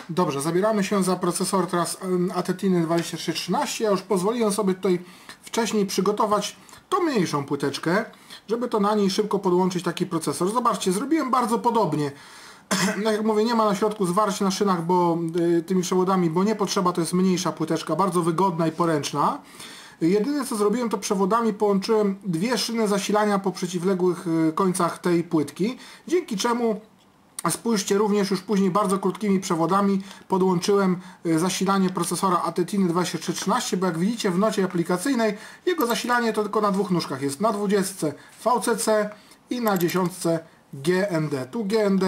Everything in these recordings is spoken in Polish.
Dobrze, zabieramy się za procesor teraz Atetiny 2313. Ja już pozwoliłem sobie tutaj wcześniej przygotować tą mniejszą płyteczkę, żeby to na niej szybko podłączyć taki procesor. Zobaczcie, zrobiłem bardzo podobnie. Jak mówię, nie ma na środku zwarć na szynach, bo tymi przewodami, bo nie potrzeba, to jest mniejsza płyteczka, bardzo wygodna i poręczna. Jedyne co zrobiłem, to przewodami połączyłem dwie szyny zasilania po przeciwległych końcach tej płytki, dzięki czemu spójrzcie, również już później bardzo krótkimi przewodami podłączyłem zasilanie procesora Atetiny 2313, bo jak widzicie w nocie aplikacyjnej jego zasilanie to tylko na dwóch nóżkach jest, na 20 VCC i na 10 GND. Tu GND,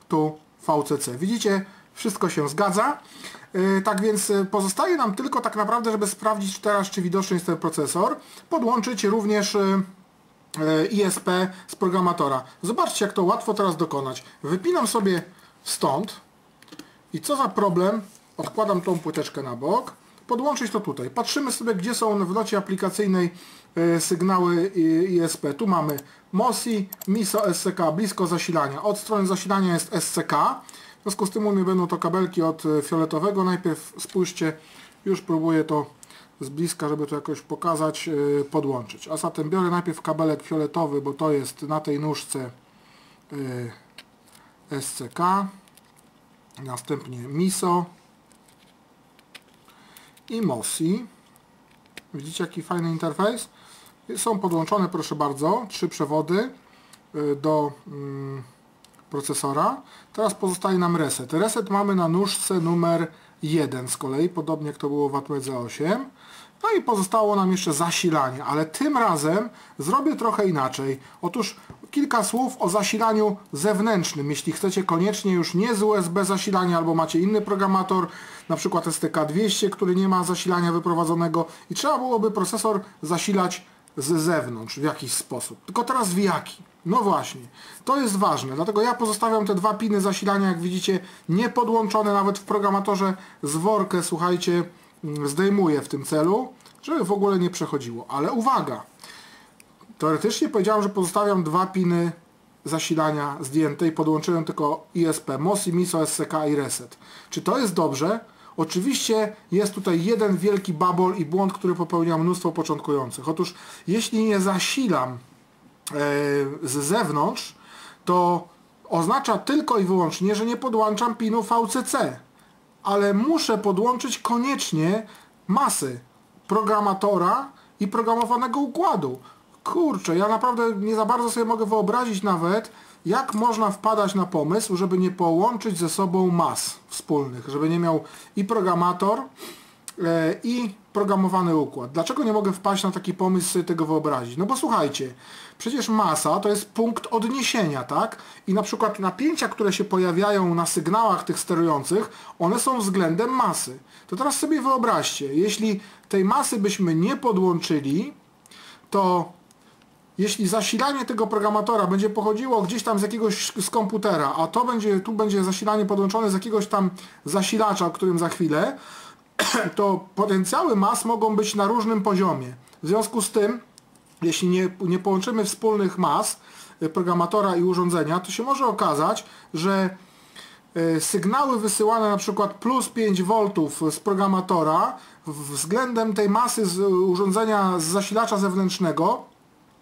tu VCC. Widzicie, wszystko się zgadza. Tak więc pozostaje nam tylko tak naprawdę, żeby sprawdzić teraz, czy widoczny jest ten procesor, podłączyć również ISP z programatora. Zobaczcie, jak to łatwo teraz dokonać. Wypinam sobie stąd i co za problem, odkładam tą płyteczkę na bok, podłączyć to tutaj. Patrzymy sobie, gdzie są w nocie aplikacyjnej sygnały ISP. Tu mamy MOSI, MISO, SCK, blisko zasilania. Od strony zasilania jest SCK. W związku z tym u mnie będą to kabelki od fioletowego. Najpierw spójrzcie, już próbuję to z bliska, żeby to jakoś pokazać, podłączyć. A zatem biorę najpierw kabelek fioletowy, bo to jest na tej nóżce SCK, następnie MISO i MOSI. Widzicie, jaki fajny interfejs? Są podłączone, proszę bardzo, 3 przewody do procesora. Teraz pozostaje nam reset. Reset mamy na nóżce numer 1 z kolei, podobnie jak to było w Atmedze 8. No i pozostało nam jeszcze zasilanie, ale tym razem zrobię trochę inaczej. Otóż kilka słów o zasilaniu zewnętrznym. Jeśli chcecie koniecznie już nie z USB zasilania, albo macie inny programator, na przykład STK200, który nie ma zasilania wyprowadzonego i trzeba byłoby procesor zasilać z zewnątrz w jakiś sposób. Tylko teraz w jaki? No właśnie, to jest ważne, dlatego ja pozostawiam te dwa piny zasilania, jak widzicie, niepodłączone, nawet w programatorze zworkę, słuchajcie, zdejmuję w tym celu, żeby w ogóle nie przechodziło. Ale uwaga, teoretycznie powiedziałem, że pozostawiam dwa piny zasilania zdjęte i podłączyłem tylko ISP, MOSI, MISO, SCK i reset. Czy to jest dobrze? Oczywiście jest tutaj jeden wielki babol i błąd, który popełnia mnóstwo początkujących. Otóż jeśli nie zasilam z zewnątrz, to oznacza tylko i wyłącznie, że nie podłączam pinu VCC, ale muszę podłączyć koniecznie masy programatora i programowanego układu. Kurczę, ja naprawdę nie za bardzo sobie mogę wyobrazić nawet, jak można wpadać na pomysł, żeby nie połączyć ze sobą mas wspólnych, żeby nie miał i programator, i programowany układ. Dlaczego nie mogę wpaść na taki pomysł, sobie tego wyobrazić? No bo słuchajcie, przecież masa to jest punkt odniesienia, tak? I na przykład napięcia, które się pojawiają na sygnałach tych sterujących, one są względem masy. To teraz sobie wyobraźcie, jeśli tej masy byśmy nie podłączyli, to jeśli zasilanie tego programatora będzie pochodziło gdzieś tam z jakiegoś z komputera, a tu będzie zasilanie podłączone z jakiegoś tam zasilacza, o którym za chwilę, to potencjały mas mogą być na różnym poziomie. W związku z tym, jeśli nie połączymy wspólnych mas programatora i urządzenia, to się może okazać, że sygnały wysyłane na przykład plus 5 V z programatora względem tej masy z urządzenia z zasilacza zewnętrznego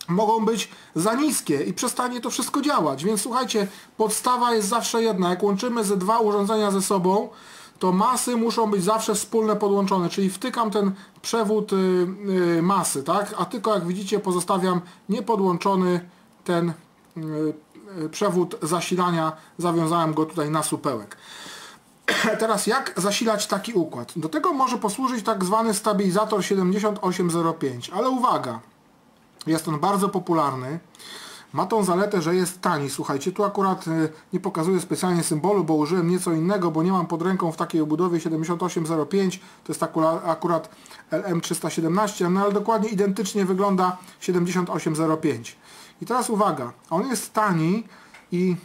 mogą być za niskie i przestanie to wszystko działać. Więc słuchajcie, podstawa jest zawsze jedna. Jak łączymy ze dwa urządzenia ze sobą, to masy muszą być zawsze wspólne podłączone, czyli wtykam ten przewód masy, tak? A tylko jak widzicie pozostawiam niepodłączony ten przewód zasilania, zawiązałem go tutaj na supełek. Teraz jak zasilać taki układ? Do tego może posłużyć tak zwany stabilizator 7805, ale uwaga, jest on bardzo popularny, ma tą zaletę, że jest tani. Słuchajcie, tu akurat nie pokazuję specjalnie symbolu, bo użyłem nieco innego, bo nie mam pod ręką w takiej obudowie 7805, to jest akurat LM317, no ale dokładnie identycznie wygląda 7805. I teraz uwaga, on jest tani i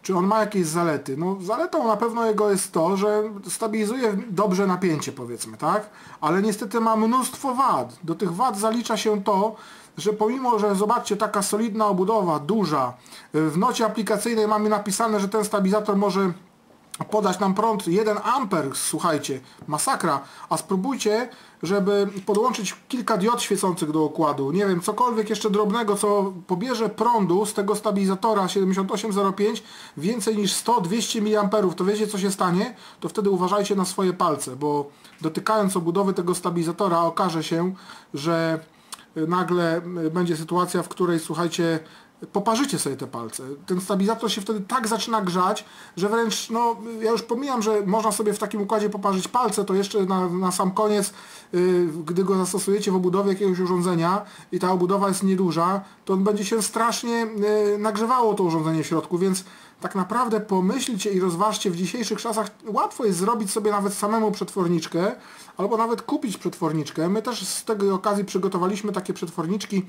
czy on ma jakieś zalety? No zaletą na pewno jego jest to, że stabilizuje dobrze napięcie, powiedzmy, tak? Ale niestety ma mnóstwo wad. Do tych wad zalicza się to, że pomimo, że zobaczcie, taka solidna obudowa, duża, w nocie aplikacyjnej mamy napisane, że ten stabilizator może podać nam prąd 1 amper, słuchajcie, masakra, a spróbujcie, żeby podłączyć kilka diod świecących do układu, nie wiem, cokolwiek jeszcze drobnego, co pobierze prądu z tego stabilizatora 7805 więcej niż 100-200 mA, to wiecie co się stanie? To wtedy uważajcie na swoje palce, bo dotykając obudowy tego stabilizatora okaże się, że nagle będzie sytuacja, w której, słuchajcie, poparzycie sobie te palce. Ten stabilizator się wtedy tak zaczyna grzać, że wręcz, no ja już pomijam, że można sobie w takim układzie poparzyć palce, to jeszcze na sam koniec, gdy go zastosujecie w obudowie jakiegoś urządzenia i ta obudowa jest nieduża, to on będzie się strasznie nagrzewało to urządzenie w środku, więc tak naprawdę pomyślcie i rozważcie, w dzisiejszych czasach łatwo jest zrobić sobie nawet samemu przetworniczkę, albo nawet kupić przetworniczkę. My też z tej okazji przygotowaliśmy takie przetworniczki,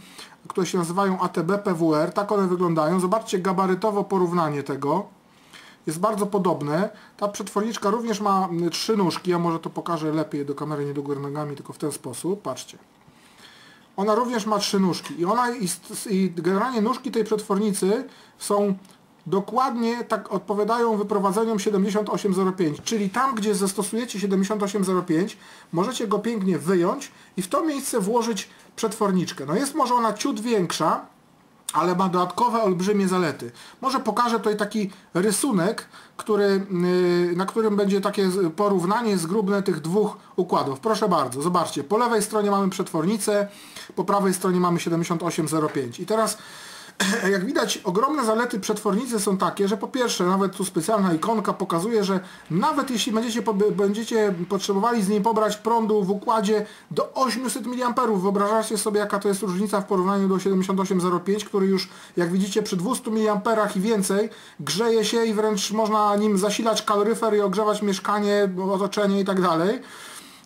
które się nazywają ATB PWR. Tak one wyglądają. Zobaczcie gabarytowo porównanie tego. Jest bardzo podobne. Ta przetworniczka również ma 3 nóżki. Ja może to pokażę lepiej do kamery, nie do góry nogami, tylko w ten sposób. Patrzcie. Ona również ma 3 nóżki. I generalnie nóżki tej przetwornicy są dokładnie tak odpowiadają wyprowadzeniom 7805, czyli tam, gdzie zastosujecie 7805, możecie go pięknie wyjąć i w to miejsce włożyć przetworniczkę. No jest może ona ciut większa, ale ma dodatkowe olbrzymie zalety. Może pokażę tutaj taki rysunek, na którym będzie takie porównanie zgrubne tych dwóch układów. Proszę bardzo, zobaczcie, po lewej stronie mamy przetwornicę, po prawej stronie mamy 7805. I teraz jak widać, ogromne zalety przetwornicy są takie, że po pierwsze, nawet tu specjalna ikonka pokazuje, że nawet jeśli będziecie potrzebowali z niej pobrać prądu w układzie do 800 mA, wyobrażacie sobie, jaka to jest różnica w porównaniu do 7805, który już, jak widzicie, przy 200 mA i więcej grzeje się i wręcz można nim zasilać kaloryfer i ogrzewać mieszkanie, otoczenie i tak dalej.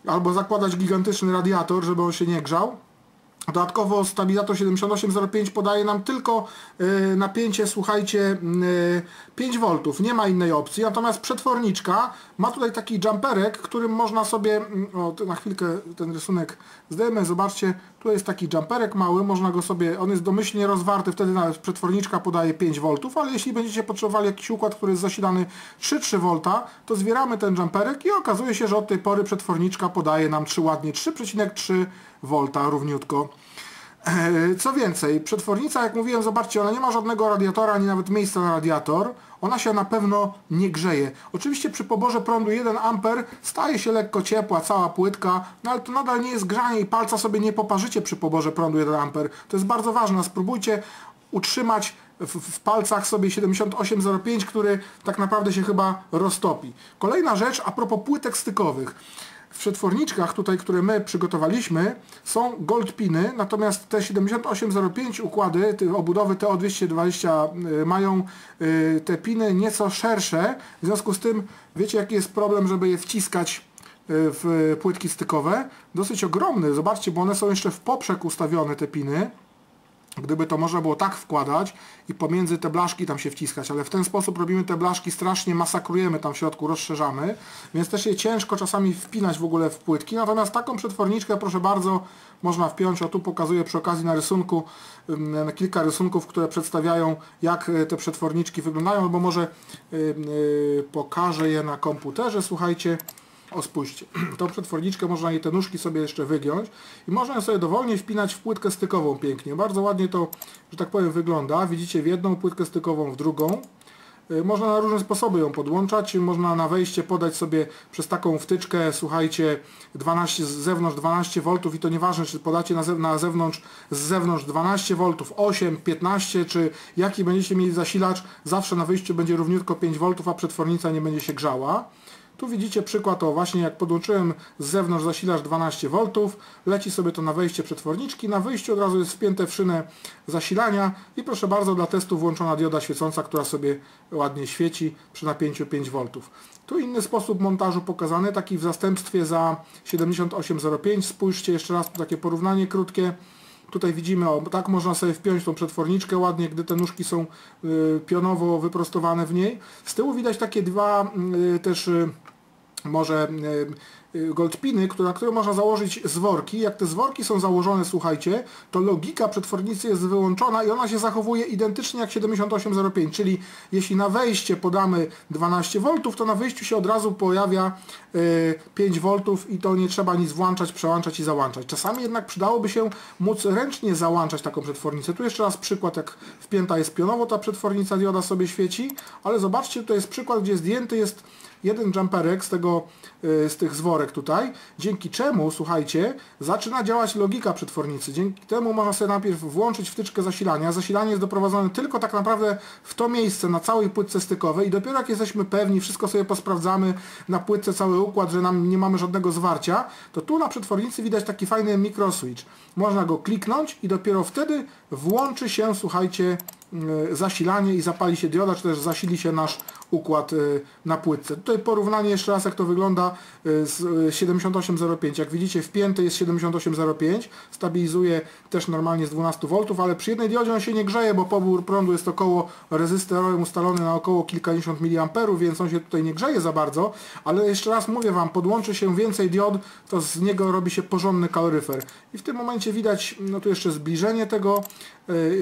Albo zakładać gigantyczny radiator, żeby on się nie grzał. Dodatkowo stabilizator 7805 podaje nam tylko napięcie, słuchajcie, 5 V, nie ma innej opcji, natomiast przetworniczka ma tutaj taki jumperek, którym można sobie, na chwilkę ten rysunek zdejmę, zobaczcie, tu jest taki jumperek mały, można go sobie, on jest domyślnie rozwarty, wtedy nawet przetworniczka podaje 5 V, ale jeśli będziecie potrzebowali jakiś układ, który jest zasilany 3,3 V, to zwieramy ten jumperek i okazuje się, że od tej pory przetworniczka podaje nam ładnie 3,3 V równiutko. Co więcej, przetwornica, jak mówiłem, zobaczcie, ona nie ma żadnego radiatora, ani nawet miejsca na radiator. Ona się na pewno nie grzeje. Oczywiście przy poborze prądu 1 A staje się lekko ciepła cała płytka, no ale to nadal nie jest grzanie i palca sobie nie poparzycie przy poborze prądu 1 A. To jest bardzo ważne. Spróbujcie utrzymać w palcach sobie 7805, który tak naprawdę się chyba roztopi. Kolejna rzecz a propos płytek stykowych. W przetworniczkach tutaj, które my przygotowaliśmy, są gold piny, natomiast te 7805 układy, te obudowy TO220 mają te piny nieco szersze, w związku z tym wiecie jaki jest problem, żeby je wciskać w płytki stykowe? Dosyć ogromny, zobaczcie, bo one są jeszcze w poprzek ustawione te piny. Gdyby to można było tak wkładać i pomiędzy te blaszki tam się wciskać, ale w ten sposób robimy te blaszki, strasznie masakrujemy tam w środku, rozszerzamy, więc też je ciężko czasami wpinać w ogóle w płytki, natomiast taką przetworniczkę, proszę bardzo, można wpiąć, o tu pokazuję przy okazji na rysunku, kilka rysunków, które przedstawiają jak te przetworniczki wyglądają, albo może pokażę je na komputerze, słuchajcie. O, spójrzcie, tą przetworniczkę można jej te nóżki sobie jeszcze wygiąć i można ją sobie dowolnie wpinać w płytkę stykową pięknie. Bardzo ładnie to, że tak powiem, wygląda. Widzicie w jedną płytkę stykową, w drugą. Można na różne sposoby ją podłączać. Można na wejście podać sobie przez taką wtyczkę, słuchajcie, 12 z zewnątrz 12 V i to nieważne, czy podacie na zewnątrz, z zewnątrz 12 V, 8, 15, czy jaki będziecie mieli zasilacz, zawsze na wyjściu będzie równiutko 5 V, a przetwornica nie będzie się grzała. Tu widzicie przykład, o właśnie jak podłączyłem z zewnątrz zasilacz 12 V, leci sobie to na wejście przetworniczki, na wyjściu od razu jest wpięte w szynę zasilania i proszę bardzo, dla testu włączona dioda świecąca, która sobie ładnie świeci przy napięciu 5 V. Tu inny sposób montażu pokazany, taki w zastępstwie za 7805. Spójrzcie jeszcze raz, tu takie porównanie krótkie. Tutaj widzimy, o, tak można sobie wpiąć tą przetworniczkę ładnie, gdy te nóżki są pionowo wyprostowane w niej. Z tyłu widać takie dwa też może goldpiny, na które można założyć zworki. Jak te zworki są założone, słuchajcie, to logika przetwornicy jest wyłączona i ona się zachowuje identycznie jak 7805, czyli jeśli na wejście podamy 12 V, to na wyjściu się od razu pojawia 5 V i to nie trzeba nic włączać, przełączać i załączać. Czasami jednak przydałoby się móc ręcznie załączać taką przetwornicę. Tu jeszcze raz przykład, jak wpięta jest pionowo ta przetwornica, dioda sobie świeci, ale zobaczcie, tutaj jest przykład, gdzie zdjęty jest jeden jumperek z tych zworek tutaj, dzięki czemu, słuchajcie, zaczyna działać logika przetwornicy. Dzięki temu można sobie najpierw włączyć wtyczkę zasilania. Zasilanie jest doprowadzone tylko tak naprawdę w to miejsce na całej płytce stykowej i dopiero jak jesteśmy pewni, wszystko sobie posprawdzamy na płytce, cały układ, że nie mamy żadnego zwarcia, to tu na przetwornicy widać taki fajny mikroswitch. Można go kliknąć i dopiero wtedy włączy się, słuchajcie, zasilanie i zapali się dioda, czy też zasili się nasz układ na płytce. Tutaj porównanie jeszcze raz, jak to wygląda z 7805. Jak widzicie, wpięty jest 7805, stabilizuje też normalnie z 12 V, ale przy jednej diodzie on się nie grzeje, bo pobór prądu jest około rezystorem ustalony na około kilkadziesiąt miliamperów, więc on się tutaj nie grzeje za bardzo, ale jeszcze raz mówię Wam, podłączy się więcej diod, to z niego robi się porządny kaloryfer. I w tym momencie widać, no tu jeszcze zbliżenie tego,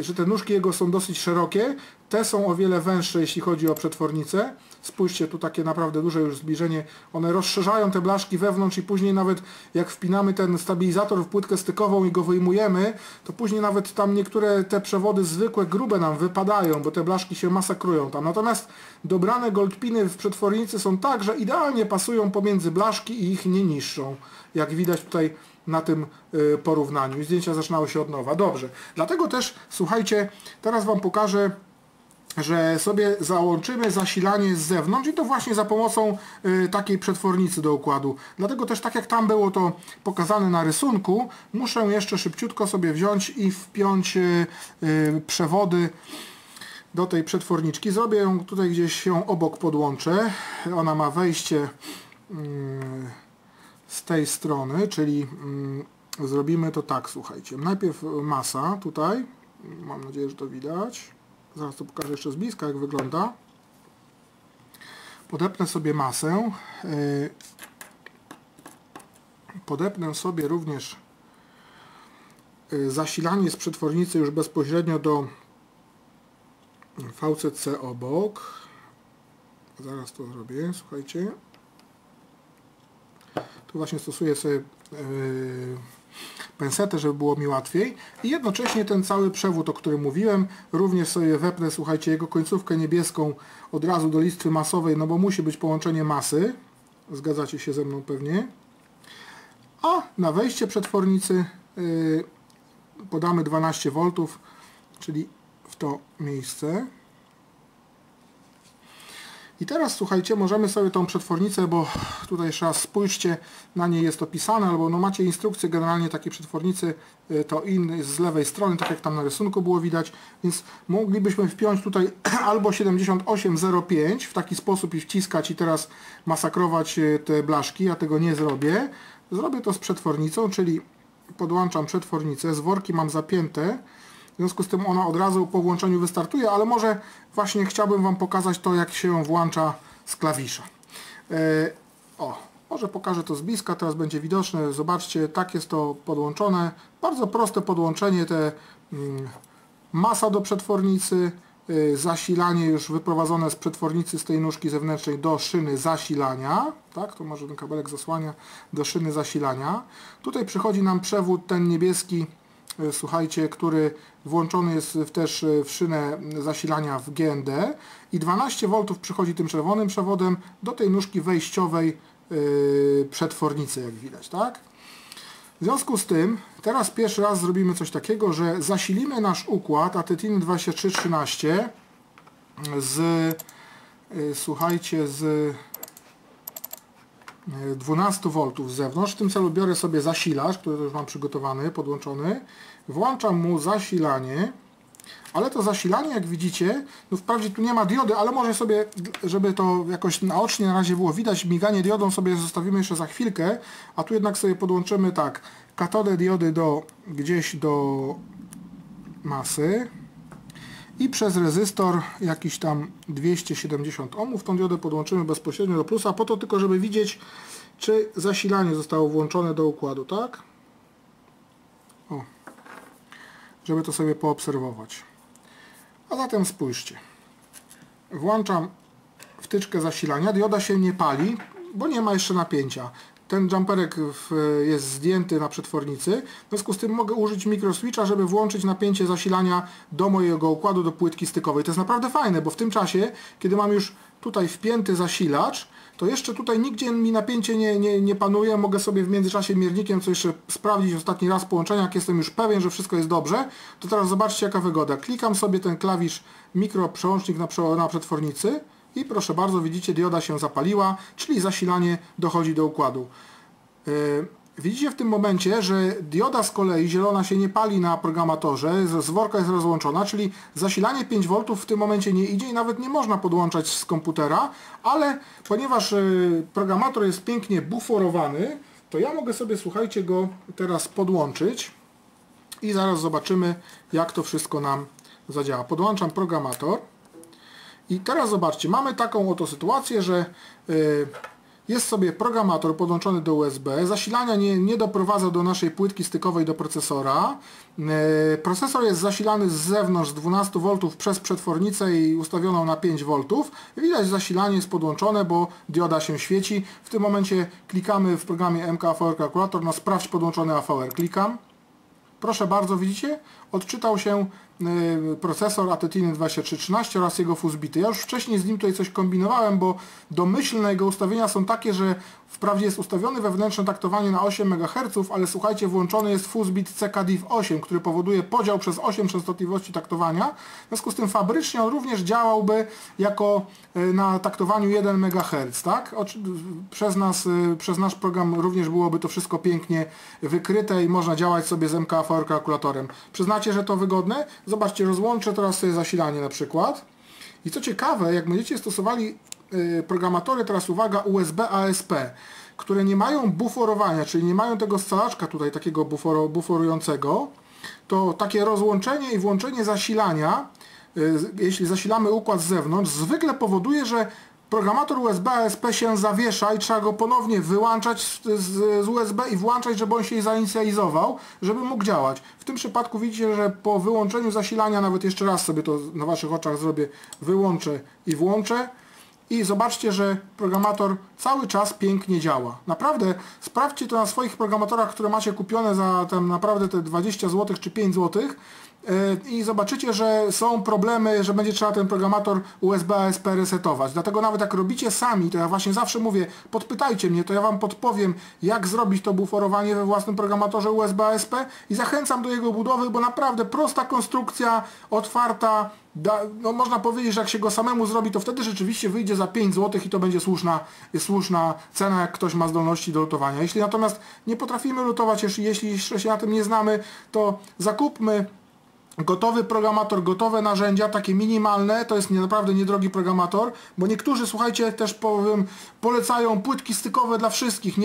że te nóżki jego są dosyć szerokie. Te są o wiele węższe, jeśli chodzi o przetwornicę. Spójrzcie, tu takie naprawdę duże już zbliżenie. One rozszerzają te blaszki wewnątrz i później nawet jak wpinamy ten stabilizator w płytkę stykową i go wyjmujemy, to później nawet tam niektóre te przewody zwykłe, grube nam wypadają, bo te blaszki się masakrują tam. Natomiast dobrane goldpiny w przetwornicy są tak, że idealnie pasują pomiędzy blaszki i ich nie niszczą. Jak widać tutaj na tym porównaniu. I zdjęcia zaczynały się od nowa. Dobrze. Dlatego też, słuchajcie, teraz Wam pokażę, że sobie załączymy zasilanie z zewnątrz i to właśnie za pomocą takiej przetwornicy do układu. Dlatego też, tak jak tam było to pokazane na rysunku, muszę jeszcze szybciutko sobie wziąć i wpiąć przewody do tej przetworniczki. Zrobię ją tutaj gdzieś, ją obok podłączę. Ona ma wejście z tej strony, czyli zrobimy to tak, słuchajcie. Najpierw masa tutaj, mam nadzieję, że to widać. Zaraz to pokażę jeszcze z bliska, jak wygląda. Podepnę sobie masę. Podepnę sobie również zasilanie z przetwornicy już bezpośrednio do VCC obok. Zaraz to zrobię, słuchajcie. Tu właśnie stosuję sobie pensetę, żeby było mi łatwiej. I jednocześnie ten cały przewód, o którym mówiłem, również sobie wepnę, słuchajcie, jego końcówkę niebieską od razu do listwy masowej, no bo musi być połączenie masy. Zgadzacie się ze mną pewnie. A na wejście przetwornicy podamy 12 V, czyli w to miejsce. I teraz, słuchajcie, możemy sobie tą przetwornicę, bo tutaj jeszcze raz spójrzcie, na niej jest opisane, albo no macie instrukcję generalnie takiej przetwornicy, to jest z lewej strony, tak jak tam na rysunku było widać, więc moglibyśmy wpiąć tutaj albo 7805 w taki sposób i wciskać i teraz masakrować te blaszki, ja tego nie zrobię. Zrobię to z przetwornicą, czyli podłączam przetwornicę, zworki mam zapięte, w związku z tym ona od razu po włączeniu wystartuje, ale może właśnie chciałbym Wam pokazać to, jak się ją włącza z klawisza. Może pokażę to z bliska, teraz będzie widoczne. Zobaczcie, tak jest to podłączone. Bardzo proste podłączenie, masa do przetwornicy, zasilanie już wyprowadzone z przetwornicy, z tej nóżki zewnętrznej do szyny zasilania. Tak, to może ten kabelek zasłania do szyny zasilania. Tutaj przychodzi nam przewód ten niebieski, słuchajcie, który włączony jest też w szynę zasilania w GND i 12 V przychodzi tym czerwonym przewodem do tej nóżki wejściowej przetwornicy, jak widać, tak? W związku z tym teraz pierwszy raz zrobimy coś takiego, że zasilimy nasz układ Atetiny 2313 z, słuchajcie, z 12 V z zewnątrz. W tym celu biorę sobie zasilacz, który już mam przygotowany, podłączony. Włączam mu zasilanie, ale to zasilanie, jak widzicie, no wprawdzie tu nie ma diody, ale może sobie, żeby to jakoś naocznie na razie było widać, miganie diodą sobie zostawimy jeszcze za chwilkę, a tu jednak sobie podłączymy tak, katodę diody gdzieś do masy i przez rezystor jakiś tam 270 ohmów tą diodę podłączymy bezpośrednio do plusa, po to tylko, żeby widzieć, czy zasilanie zostało włączone do układu, tak? O, żeby to sobie poobserwować. A zatem spójrzcie. Włączam wtyczkę zasilania, dioda się nie pali, bo nie ma jeszcze napięcia. Ten jumperek jest zdjęty na przetwornicy, w związku z tym mogę użyć mikroswitcha, żeby włączyć napięcie zasilania do mojego układu, do płytki stykowej. To jest naprawdę fajne, bo w tym czasie, kiedy mam już tutaj wpięty zasilacz, to jeszcze tutaj nigdzie mi napięcie nie panuje, mogę sobie w międzyczasie miernikiem co jeszcze sprawdzić ostatni raz połączenia, jak jestem już pewien, że wszystko jest dobrze, to teraz zobaczcie jaka wygoda. Klikam sobie ten klawisz mikro przełącznik na przetwornicy i proszę bardzo, widzicie, dioda się zapaliła, czyli zasilanie dochodzi do układu. Widzicie w tym momencie, że dioda z kolei zielona się nie pali na programatorze, z worka jest rozłączona, czyli zasilanie 5 V w tym momencie nie idzie i nawet nie można podłączać z komputera, ale ponieważ programator jest pięknie buforowany, to ja mogę sobie, słuchajcie, go teraz podłączyć i zaraz zobaczymy, jak to wszystko nam zadziała. Podłączam programator i teraz zobaczcie, mamy taką oto sytuację, że jest sobie programator podłączony do USB, zasilania nie doprowadza do naszej płytki stykowej do procesora. Procesor jest zasilany z zewnątrz z 12 V przez przetwornicę i ustawioną na 5 V. Widać, zasilanie jest podłączone, bo dioda się świeci. W tym momencie klikamy w programie MK AVR Calculator na sprawdź podłączony AVR. Klikam. Proszę bardzo, widzicie? Odczytał się procesor Atetiny 2313 oraz jego fuz bity. Ja już wcześniej z nim tutaj coś kombinowałem, bo domyślne jego ustawienia są takie, że wprawdzie jest ustawiony wewnętrzne taktowanie na 8 MHz, ale słuchajcie, włączony jest fuz bit CKDIV8, który powoduje podział przez 8 częstotliwości taktowania. W związku z tym fabrycznie on również działałby jako na taktowaniu 1 MHz, tak? Przez nasz program również byłoby to wszystko pięknie wykryte i można działać sobie z MKVR kalkulatorem. Przyznacie, że to wygodne? Zobaczcie, rozłączę teraz sobie zasilanie na przykład. I co ciekawe, jak będziecie stosowali programatory, teraz uwaga, USB ASP, które nie mają buforowania, czyli nie mają tego scalaczka tutaj takiego buforującego, to takie rozłączenie i włączenie zasilania, jeśli zasilamy układ z zewnątrz, zwykle powoduje, że programator USB ASP się zawiesza i trzeba go ponownie wyłączać z USB i włączać, żeby on się zainicjalizował, żeby mógł działać. W tym przypadku widzicie, że po wyłączeniu zasilania, nawet jeszcze raz sobie to na waszych oczach zrobię, wyłączę i włączę i zobaczcie, że programator cały czas pięknie działa. Naprawdę sprawdźcie to na swoich programatorach, które macie kupione za tam naprawdę te 20 zł czy 5 zł. I zobaczycie, że są problemy, że będzie trzeba ten programator USB ASP resetować. Dlatego nawet jak robicie sami, to ja właśnie zawsze mówię, podpytajcie mnie, to ja wam podpowiem, jak zrobić to buforowanie we własnym programatorze USB ASP i zachęcam do jego budowy, bo naprawdę prosta konstrukcja, otwarta, no można powiedzieć, że jak się go samemu zrobi, to wtedy rzeczywiście wyjdzie za 5 zł i to będzie słuszna cena, jak ktoś ma zdolności do lutowania. Jeśli natomiast nie potrafimy lutować, jeśli jeszcze się na tym nie znamy, to zakupmy gotowy programator, gotowe narzędzia, takie minimalne, to jest naprawdę niedrogi programator, bo niektórzy, słuchajcie, też powiem, polecają płytki stykowe dla wszystkich,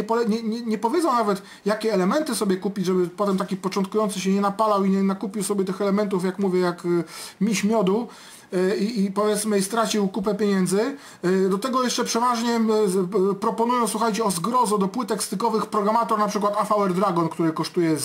nie powiedzą nawet, jakie elementy sobie kupić, żeby potem taki początkujący się nie napalał i nie nakupił sobie tych elementów, jak mówię, jak miś miodu, i powiedzmy stracił kupę pieniędzy. Do tego jeszcze przeważnie proponują, słuchajcie, o zgrozo do płytek stykowych programator, na przykład AVR Dragon, który kosztuje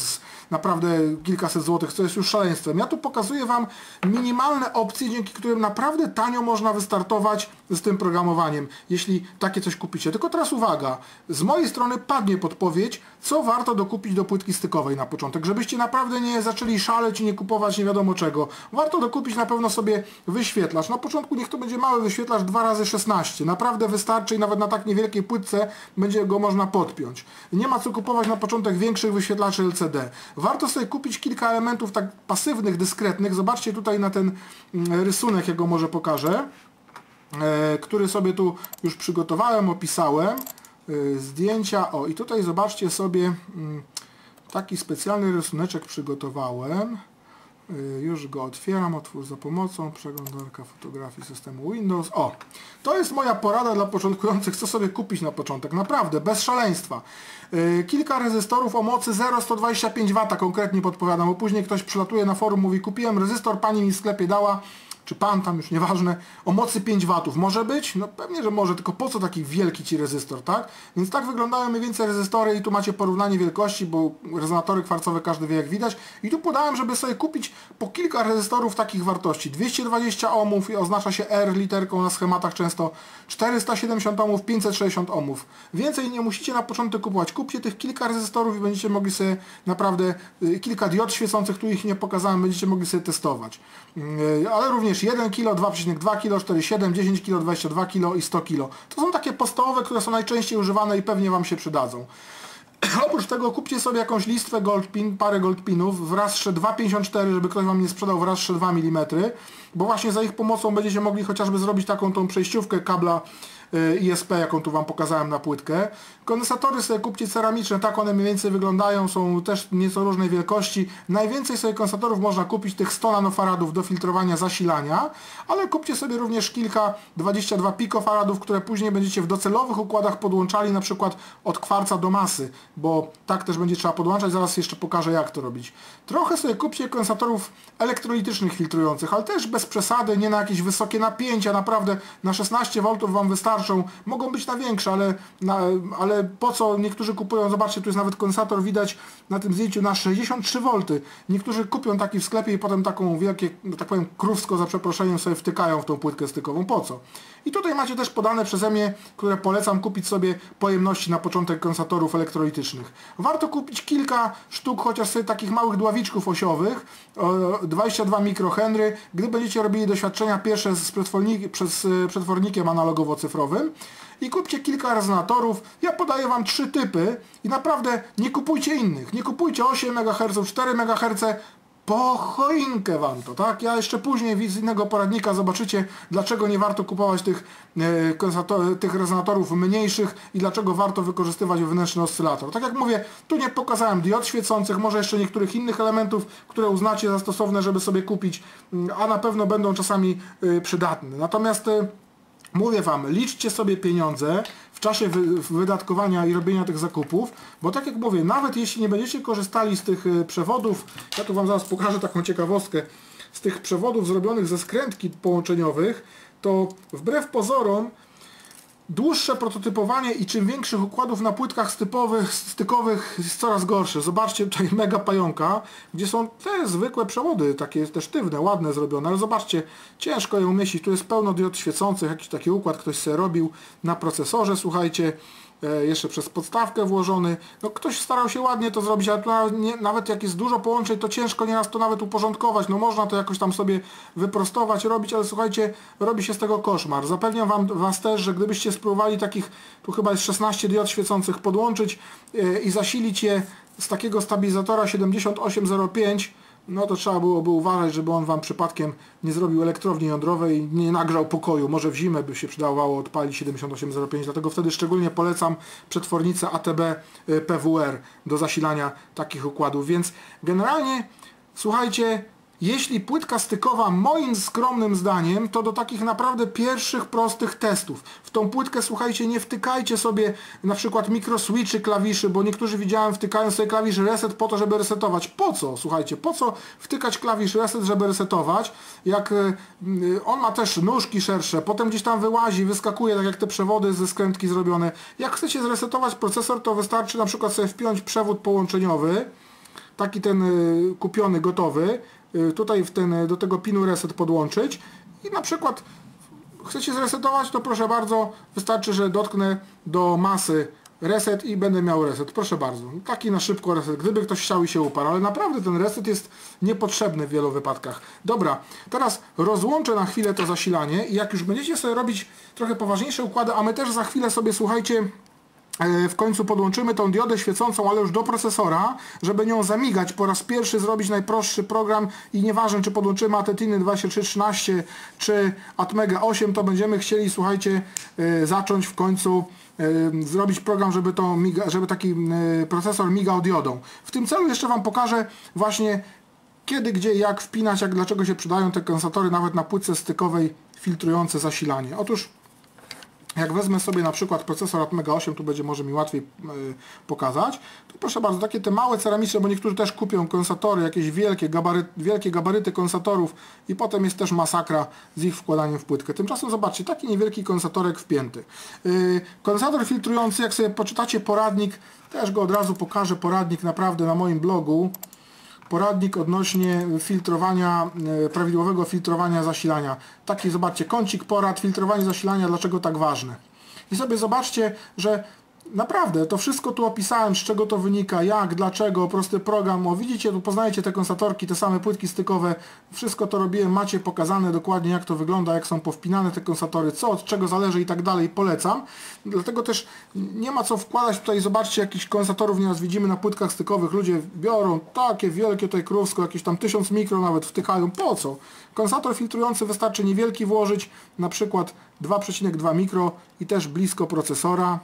naprawdę kilkaset złotych, co jest już szaleństwem. Ja tu pokazuję wam minimalne opcje, dzięki którym naprawdę tanio można wystartować z tym programowaniem, jeśli takie coś kupicie. Tylko teraz uwaga, z mojej strony padnie podpowiedź, co warto dokupić do płytki stykowej na początek, żebyście naprawdę nie zaczęli szaleć i nie kupować nie wiadomo czego. Warto dokupić na pewno sobie wyświetlacz. Na początku niech to będzie mały wyświetlacz 2x16. Naprawdę wystarczy i nawet na tak niewielkiej płytce będzie go można podpiąć. Nie ma co kupować na początek większych wyświetlaczy LCD. Warto sobie kupić kilka elementów tak pasywnych, dyskretnych. Zobaczcie tutaj na ten rysunek, ja go może pokażę, który sobie tu już przygotowałem, opisałem. zdjęcia. O, i tutaj zobaczcie sobie, taki specjalny rysuneczek przygotowałem. Już go otwieram, otwórz za pomocą, przeglądarka fotografii systemu Windows. O, to jest moja porada dla początkujących, co sobie kupić na początek, naprawdę, bez szaleństwa. Kilka rezystorów o mocy 0,125 W konkretnie podpowiadam, bo później ktoś przylatuje na forum, mówi kupiłem rezystor, pani mi w sklepie dała, czy pan tam, już nieważne, o mocy 5 W. Może być? No pewnie, że może, tylko po co taki wielki ci rezystor, tak? Więc tak wyglądają mniej więcej rezystory i tu macie porównanie wielkości, bo rezonatory kwarcowe każdy wie jak widać. I tu podałem, żeby sobie kupić po kilka rezystorów takich wartości. 220 ohmów i oznacza się R literką na schematach często, 470 ohmów, 560 ohmów. Więcej nie musicie na początek kupować. Kupcie tych kilka rezystorów i będziecie mogli sobie naprawdę, kilka diod świecących, tu ich nie pokazałem, będziecie mogli sobie testować. Ale również 1 kg, 2,2 kg, 4,7, 10 kg, 22 kg i 100 kg. To są takie podstawowe, które są najczęściej używane i pewnie Wam się przydadzą. Oprócz tego kupcie sobie jakąś listwę goldpin, parę goldpinów w rastrze 2,54, żeby ktoś Wam nie sprzedał w rastrze 2 mm, bo właśnie za ich pomocą będziecie mogli chociażby zrobić taką tą przejściówkę kabla ISP, jaką tu Wam pokazałem na płytkę. Kondensatory sobie kupcie ceramiczne, tak one mniej więcej wyglądają, są też nieco różnej wielkości. Najwięcej sobie kondensatorów można kupić tych 100 nanofaradów do filtrowania zasilania, ale kupcie sobie również kilka 22 pikofaradów, które później będziecie w docelowych układach podłączali, na przykład od kwarca do masy, bo tak też będzie trzeba podłączać, zaraz jeszcze pokażę jak to robić. Trochę sobie kupcie kondensatorów elektrolitycznych filtrujących, ale też bez przesady, nie na jakieś wysokie napięcia, naprawdę na 16 V Wam wystarczą, mogą być na większe, ale po co niektórzy kupują, zobaczcie, tu jest nawet kondensator, widać na tym zdjęciu na 63 V. Niektórzy kupią taki w sklepie i potem taką wielkie, tak powiem, krówsko za przeproszeniem sobie wtykają w tą płytkę stykową. Po co? I tutaj macie też podane przeze mnie, które polecam kupić sobie pojemności na początek kondensatorów elektrolitycznych. Warto kupić kilka sztuk, chociaż sobie takich małych dławiczków osiowych, 22 mikrohenry, gdy będziecie robili doświadczenia pierwsze z przetwornikiem analogowo-cyfrowym. I kupcie kilka rezonatorów. Ja podaję Wam 3 typy i naprawdę nie kupujcie innych. Nie kupujcie 8 MHz, 4 MHz, po choinkę Wam to, tak? Ja jeszcze później z innego poradnika zobaczycie, dlaczego nie warto kupować tych rezonatorów mniejszych i dlaczego warto wykorzystywać wewnętrzny oscylator. Tak jak mówię, tu nie pokazałem diod świecących, może jeszcze niektórych innych elementów, które uznacie za stosowne, żeby sobie kupić, a na pewno będą czasami przydatne. Natomiast mówię Wam, liczcie sobie pieniądze w czasie wydatkowania i robienia tych zakupów, bo tak jak mówię, nawet jeśli nie będziecie korzystali z tych przewodów, ja tu Wam zaraz pokażę taką ciekawostkę, z tych przewodów zrobionych ze skrętki połączeniowych, to wbrew pozorom dłuższe prototypowanie i czym większych układów na płytkach stykowych jest coraz gorsze. Zobaczcie tutaj mega pająka, gdzie są te zwykłe przewody, takie też sztywne, ładne zrobione, ale zobaczcie, ciężko je umieścić. Tu jest pełno diod świecących, jakiś taki układ ktoś sobie robił na procesorze, słuchajcie, jeszcze przez podstawkę włożony. No ktoś starał się ładnie to zrobić, ale tu nawet jak jest dużo połączeń, to ciężko nieraz to nawet uporządkować. No można to jakoś tam sobie wyprostować, robić, ale słuchajcie, robi się z tego koszmar. Zapewniam Was też, że gdybyście spróbowali takich, tu chyba jest 16 diod świecących podłączyć i zasilić je z takiego stabilizatora 7805, no to trzeba byłoby uważać, żeby on Wam przypadkiem nie zrobił elektrowni jądrowej i nie nagrzał pokoju. Może w zimę by się przydawało odpalić 7805, dlatego wtedy szczególnie polecam przetwornicę ATB PWR do zasilania takich układów. Więc generalnie, słuchajcie, jeśli płytka stykowa, moim skromnym zdaniem, to do takich naprawdę pierwszych, prostych testów. W tą płytkę, słuchajcie, nie wtykajcie sobie na przykład mikroswitchy klawiszy, bo niektórzy widziałem wtykają sobie klawisz reset po to, żeby resetować. Po co? Słuchajcie, po co wtykać klawisz reset, żeby resetować? Jak on ma też nóżki szersze, potem gdzieś tam wyłazi, wyskakuje, tak jak te przewody ze skrętki zrobione. Jak chcecie zresetować procesor, to wystarczy na przykład sobie wpiąć przewód połączeniowy, taki ten kupiony, gotowy, tutaj do tego pinu reset podłączyć i na przykład chcecie zresetować, to proszę bardzo, wystarczy, że dotknę do masy reset i będę miał reset. Proszę bardzo, taki na szybko reset, gdyby ktoś chciał i się uparł, ale naprawdę ten reset jest niepotrzebny w wielu wypadkach. Dobra, teraz rozłączę na chwilę to zasilanie i jak już będziecie sobie robić trochę poważniejsze układy, a my też za chwilę sobie, słuchajcie, w końcu podłączymy tą diodę świecącą, ale już do procesora, żeby nią zamigać, po raz pierwszy zrobić najprostszy program i nieważne, czy podłączymy Atetiny 2313 czy Atmega 8, to będziemy chcieli, słuchajcie, zacząć w końcu zrobić program, żeby taki procesor migał diodą. W tym celu jeszcze Wam pokażę właśnie kiedy, gdzie, jak wpinać, dlaczego się przydają te kondensatory nawet na płytce stykowej filtrujące zasilanie. Otóż jak wezmę sobie na przykład procesor Atmega 8, tu będzie może mi łatwiej pokazać, to proszę bardzo, takie te małe ceramiczne, bo niektórzy też kupią kondensatory, jakieś wielkie gabaryty kondensatorów i potem jest też masakra z ich wkładaniem w płytkę. Tymczasem zobaczcie, taki niewielki kondensatorek wpięty. Kondensator filtrujący, jak sobie poczytacie poradnik, też go od razu pokażę, poradnik naprawdę na moim blogu, poradnik odnośnie filtrowania, prawidłowego filtrowania zasilania. Taki, zobaczcie, kącik porad, filtrowanie zasilania, dlaczego tak ważne. I sobie zobaczcie, że naprawdę to wszystko tu opisałem, z czego to wynika, jak, dlaczego, prosty program. O, widzicie, tu poznajecie te kondensatorki, te same płytki stykowe. Wszystko to robiłem, macie pokazane dokładnie, jak to wygląda, jak są powpinane te kondensatory, co, od czego zależy i tak dalej. Polecam. Dlatego też nie ma co wkładać tutaj, zobaczcie, jakichś kondensatorów nieraz widzimy na płytkach stykowych. Ludzie biorą takie wielkie tutaj krówsko, jakieś tam 1000 mikro nawet wtykają. Po co? Kondensator filtrujący wystarczy niewielki włożyć, na przykład 2,2 mikro i też blisko procesora.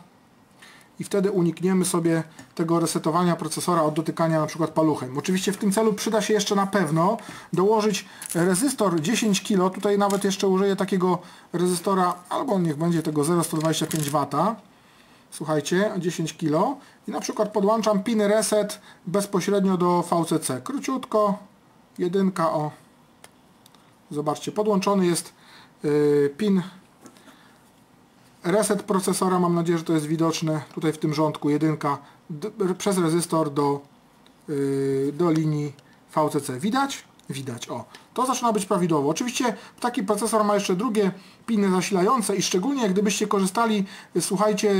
I wtedy unikniemy sobie tego resetowania procesora od dotykania na przykład paluchem. Oczywiście w tym celu przyda się jeszcze na pewno dołożyć rezystor 10 kg. Tutaj nawet jeszcze użyję takiego rezystora, albo niech będzie tego 0,125 W. Słuchajcie, 10 kg. I na przykład podłączam pin reset bezpośrednio do VCC. Króciutko, jedynka, o. Zobaczcie, podłączony jest pin reset procesora, mam nadzieję, że to jest widoczne, tutaj w tym rządku, jedynka, przez rezystor do linii VCC. Widać? Widać, o. To zaczyna być prawidłowo. Oczywiście taki procesor ma jeszcze drugie piny zasilające i szczególnie gdybyście korzystali, słuchajcie,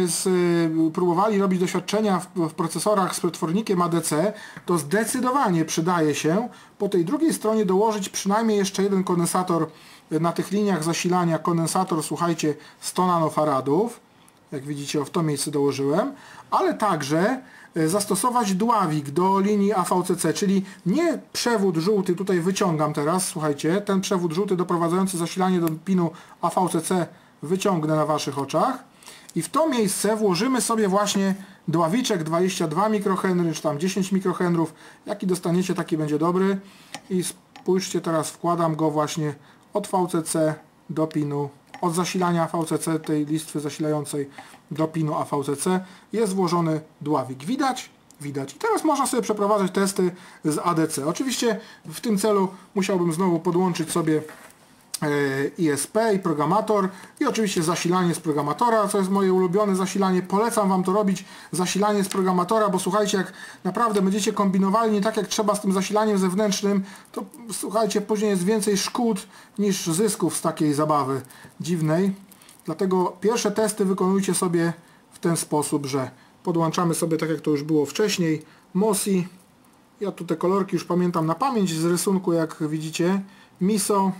próbowali robić doświadczenia w procesorach z przetwornikiem ADC, to zdecydowanie przydaje się po tej drugiej stronie dołożyć przynajmniej jeszcze jeden kondensator na tych liniach zasilania, kondensator, słuchajcie, 100 nanofaradów, jak widzicie, w to miejsce dołożyłem, ale także zastosować dławik do linii AVCC, czyli nie przewód żółty, tutaj wyciągam teraz, słuchajcie, ten przewód żółty doprowadzający zasilanie do pinu AVCC wyciągnę na Waszych oczach i w to miejsce włożymy sobie właśnie dławiczek 22 mikrohenry, czy tam 10 mikrohenrów, jaki dostaniecie, taki będzie dobry i spójrzcie, teraz wkładam go właśnie od VCC do pinu, od zasilania VCC, tej listwy zasilającej do pinu AVCC jest włożony dławik. Widać? Widać. I teraz można sobie przeprowadzać testy z ADC. Oczywiście w tym celu musiałbym znowu podłączyć sobie ISP i programator i oczywiście zasilanie z programatora, co jest moje ulubione zasilanie. Polecam Wam to robić, zasilanie z programatora, bo słuchajcie, jak naprawdę będziecie kombinowali nie tak jak trzeba z tym zasilaniem zewnętrznym, to słuchajcie, później jest więcej szkód niż zysków z takiej zabawy dziwnej. Dlatego pierwsze testy wykonujcie sobie w ten sposób, że podłączamy sobie, tak jak to już było wcześniej, MOSI. Ja tu te kolorki już pamiętam na pamięć z rysunku, jak widzicie, MISO,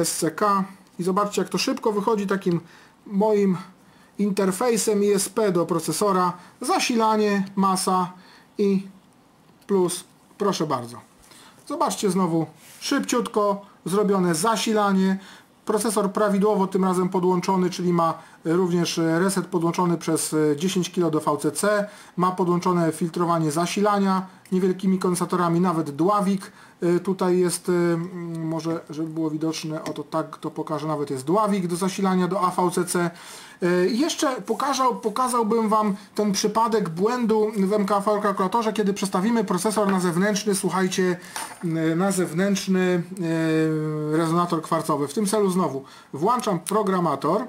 SCK i zobaczcie, jak to szybko wychodzi takim moim interfejsem ISP do procesora, zasilanie, masa i plus, proszę bardzo. Zobaczcie znowu, szybciutko zrobione zasilanie, procesor prawidłowo tym razem podłączony, czyli ma również reset podłączony przez 10 kg do VCC, ma podłączone filtrowanie zasilania niewielkimi kondensatorami, nawet dławik tutaj jest, może żeby było widoczne, oto tak to pokażę, nawet jest dławik do zasilania do AVCC. Jeszcze pokazałbym Wam ten przypadek błędu w MKV kalkulatorze, kiedy przestawimy procesor na zewnętrzny, słuchajcie, na zewnętrzny rezonator kwarcowy. W tym celu znowu włączam programator,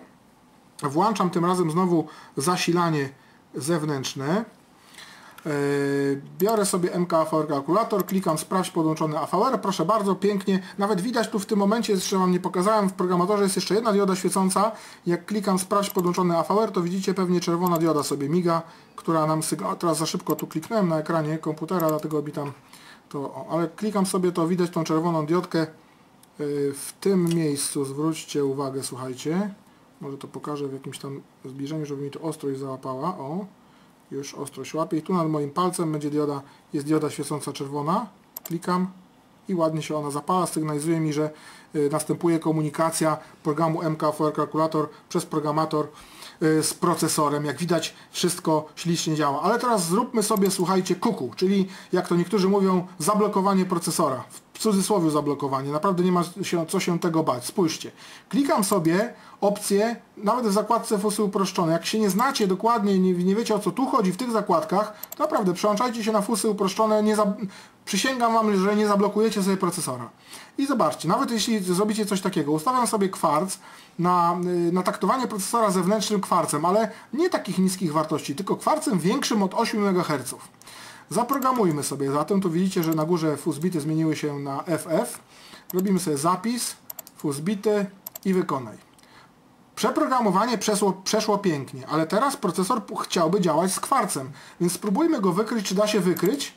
włączam tym razem znowu zasilanie zewnętrzne, biorę sobie MKV kalkulator, klikam sprawdź podłączony AVR, proszę bardzo, pięknie, nawet widać tu w tym momencie, jeszcze Wam nie pokazałem, w programatorze jest jeszcze jedna dioda świecąca, jak klikam sprawdź podłączony AVR, to widzicie pewnie czerwona dioda sobie miga, która nam teraz za szybko tu kliknąłem na ekranie komputera, dlatego obitam to, ale klikam sobie, to widać tą czerwoną diodkę w tym miejscu, zwróćcie uwagę, słuchajcie, może to pokażę w jakimś tam zbliżeniu, żeby mi to ostrość załapała, o. Już ostrość łapie i tu nad moim palcem będzie dioda, jest dioda świecąca czerwona. Klikam i ładnie się ona zapala. Sygnalizuje mi, że następuje komunikacja programu MK4 Calculator przez programator z procesorem. Jak widać, wszystko ślicznie działa. Ale teraz zróbmy sobie, słuchajcie, kuku, czyli jak to niektórzy mówią, zablokowanie procesora. W cudzysłowie zablokowanie. Naprawdę nie ma co się tego bać. Spójrzcie. Klikam sobie opcję, nawet w zakładce FUSy uproszczone. Jak się nie znacie dokładnie, nie wiecie, o co tu chodzi w tych zakładkach, to naprawdę przełączajcie się na FUSy uproszczone. Przysięgam wam, że nie zablokujecie sobie procesora. I zobaczcie, nawet jeśli zrobicie coś takiego, ustawiam sobie kwarc na taktowanie procesora zewnętrznym kwarcem, ale nie takich niskich wartości, tylko kwarcem większym od 8 MHz. Zaprogramujmy sobie zatem, tu widzicie, że na górze FUS-bity zmieniły się na FF. Robimy sobie zapis, FUS-bity i wykonaj. Przeprogramowanie przeszło pięknie, ale teraz procesor chciałby działać z kwarcem, więc spróbujmy go wykryć, czy da się wykryć.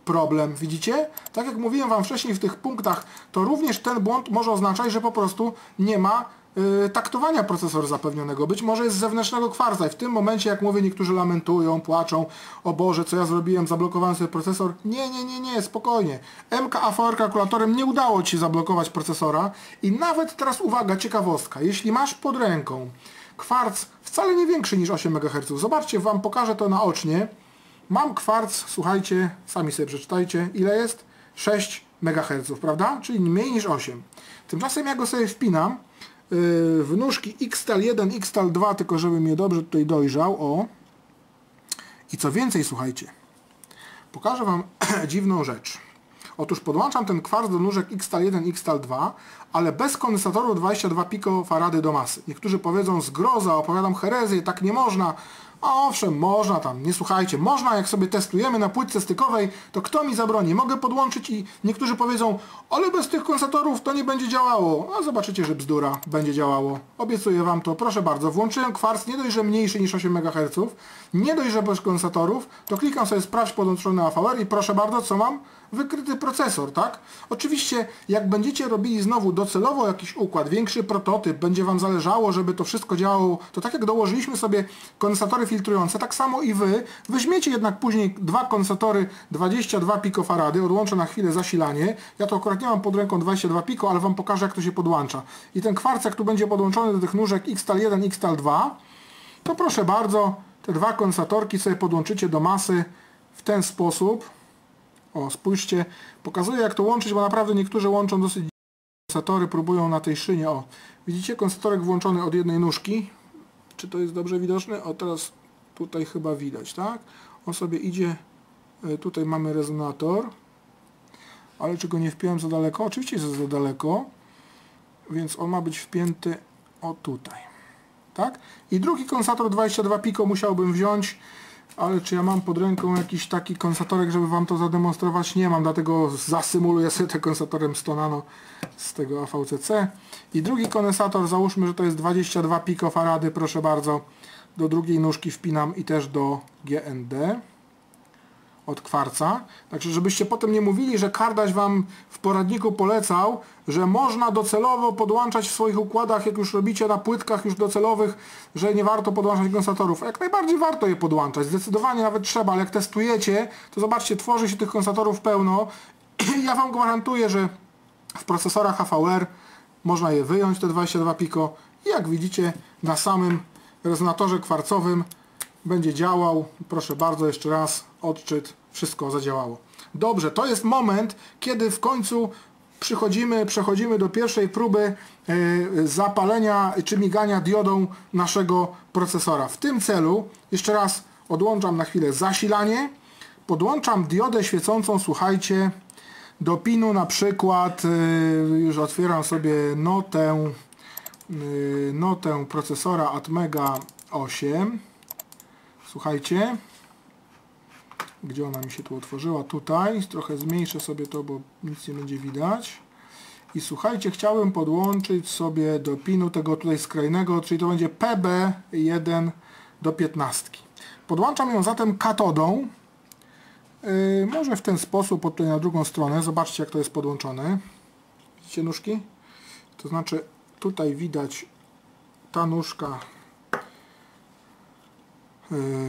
Problem, widzicie? Tak jak mówiłem wam wcześniej w tych punktach, to również ten błąd może oznaczać, że po prostu nie ma taktowania procesora zapewnionego. Być może jest z zewnętrznego kwarca i w tym momencie, jak mówię, niektórzy lamentują, płaczą, o Boże, co ja zrobiłem, zablokowałem sobie procesor. Nie, spokojnie. MK4 kalkulatorem nie udało ci się zablokować procesora i nawet teraz uwaga, ciekawostka, jeśli masz pod ręką kwarc wcale nie większy niż 8 MHz, zobaczcie, wam pokażę to naocznie. Mam kwarc, słuchajcie, sami sobie przeczytajcie, ile jest? 6 MHz, prawda? Czyli mniej niż 8. Tymczasem ja go sobie wpinam w nóżki XTAL1, XTAL2, tylko żebym je dobrze tutaj dojrzał, o. I co więcej, słuchajcie, pokażę wam dziwną rzecz. Otóż podłączam ten kwarc do nóżek XTAL1, XTAL2, ale bez kondensatorów 22 pikofarady do masy. Niektórzy powiedzą, zgroza, opowiadam herezję, tak nie można. A owszem, można tam, nie słuchajcie, można, jak sobie testujemy na płytce stykowej, to kto mi zabroni? Mogę podłączyć i niektórzy powiedzą, ale bez tych kondensatorów to nie będzie działało. A zobaczycie, że bzdura, będzie działało. Obiecuję wam to, proszę bardzo, włączyłem kwarc nie dość, że mniejszy niż 8 MHz, nie dość, że bez kondensatorów, to klikam sobie sprawdź podłączony AVR i proszę bardzo, co mam? Wykryty procesor, tak? Oczywiście, jak będziecie robili znowu docelowo jakiś układ, większy prototyp, będzie wam zależało, żeby to wszystko działało, to tak jak dołożyliśmy sobie kondensatory filtrujące, tak samo i wy weźmiecie jednak później dwa kondensatory 22 pikofarady, odłączę na chwilę zasilanie, ja to akurat nie mam pod ręką 22 piko, ale wam pokażę, jak to się podłącza. I ten kwarc, jak tu będzie podłączony do tych nóżek XTAL1, XTAL2, to proszę bardzo, te dwa kondensatorki sobie podłączycie do masy w ten sposób. O, spójrzcie, pokazuję, jak to łączyć, bo naprawdę niektórzy łączą dosyć kondensatory, próbują na tej szynie. O, widzicie, kondensatorek włączony od jednej nóżki. Czy to jest dobrze widoczne? O, teraz tutaj chyba widać, tak? On sobie idzie, tutaj mamy rezonator, ale czy go nie wpiąłem za daleko? Oczywiście jest za daleko, więc on ma być wpięty o tutaj, tak? I drugi kondensator 22 piko musiałbym wziąć, ale czy ja mam pod ręką jakiś taki kondensatorek, żeby wam to zademonstrować? Nie mam, dlatego zasymuluję sobie tym kondensatorem 100 nano z tego AVCC. I drugi kondensator, załóżmy, że to jest 22 pikofarady, proszę bardzo, do drugiej nóżki wpinam i też do GND od kwarca. Także żebyście potem nie mówili, że Kardaś wam w poradniku polecał, że można docelowo podłączać w swoich układach, jak już robicie na płytkach już docelowych, że nie warto podłączać kondensatorów. Jak najbardziej warto je podłączać, zdecydowanie nawet trzeba, ale jak testujecie, to zobaczcie, tworzy się tych kondensatorów pełno. Ja wam gwarantuję, że w procesorach AVR można je wyjąć, te 22 piko, i jak widzicie, na samym rezonatorze kwarcowym będzie działał. Proszę bardzo, jeszcze raz odczyt, wszystko zadziałało. Dobrze, to jest moment, kiedy w końcu przechodzimy do pierwszej próby zapalenia czy migania diodą naszego procesora. W tym celu, jeszcze raz odłączam na chwilę zasilanie, podłączam diodę świecącą, słuchajcie, do pinu na przykład, już otwieram sobie notę procesora Atmega 8. Słuchajcie, gdzie ona mi się tu otworzyła? Tutaj, trochę zmniejszę sobie to, bo nic nie będzie widać. I słuchajcie, chciałem podłączyć sobie do pinu tego tutaj skrajnego, czyli to będzie PB1 do 15. Podłączam ją zatem katodą. Może w ten sposób, tutaj na drugą stronę. Zobaczcie, jak to jest podłączone. Widzicie nóżki? To znaczy tutaj widać ta nóżka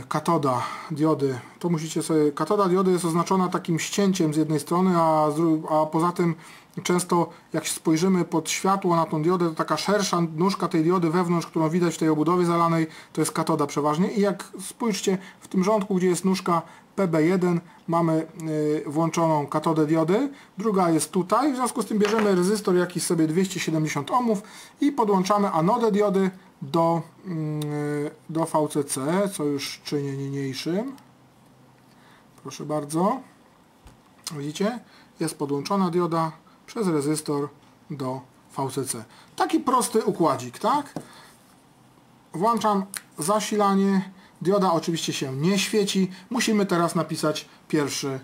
katoda diody, to musicie sobie, katoda diody jest oznaczona takim ścięciem z jednej strony, a poza tym często jak spojrzymy pod światło na tą diodę, to taka szersza nóżka tej diody wewnątrz, którą widać w tej obudowie zalanej, to jest katoda przeważnie. I jak spójrzcie w tym rządku, gdzie jest nóżka PB1, mamy włączoną katodę diody, druga jest tutaj, w związku z tym bierzemy rezystor jakiś sobie 270 ohmów i podłączamy anodę diody do VCC, co już czynię niniejszym. Proszę bardzo. Widzicie? Jest podłączona dioda przez rezystor do VCC. Taki prosty układzik, tak? Włączam zasilanie. Dioda oczywiście się nie świeci. Musimy teraz napisać pierwszy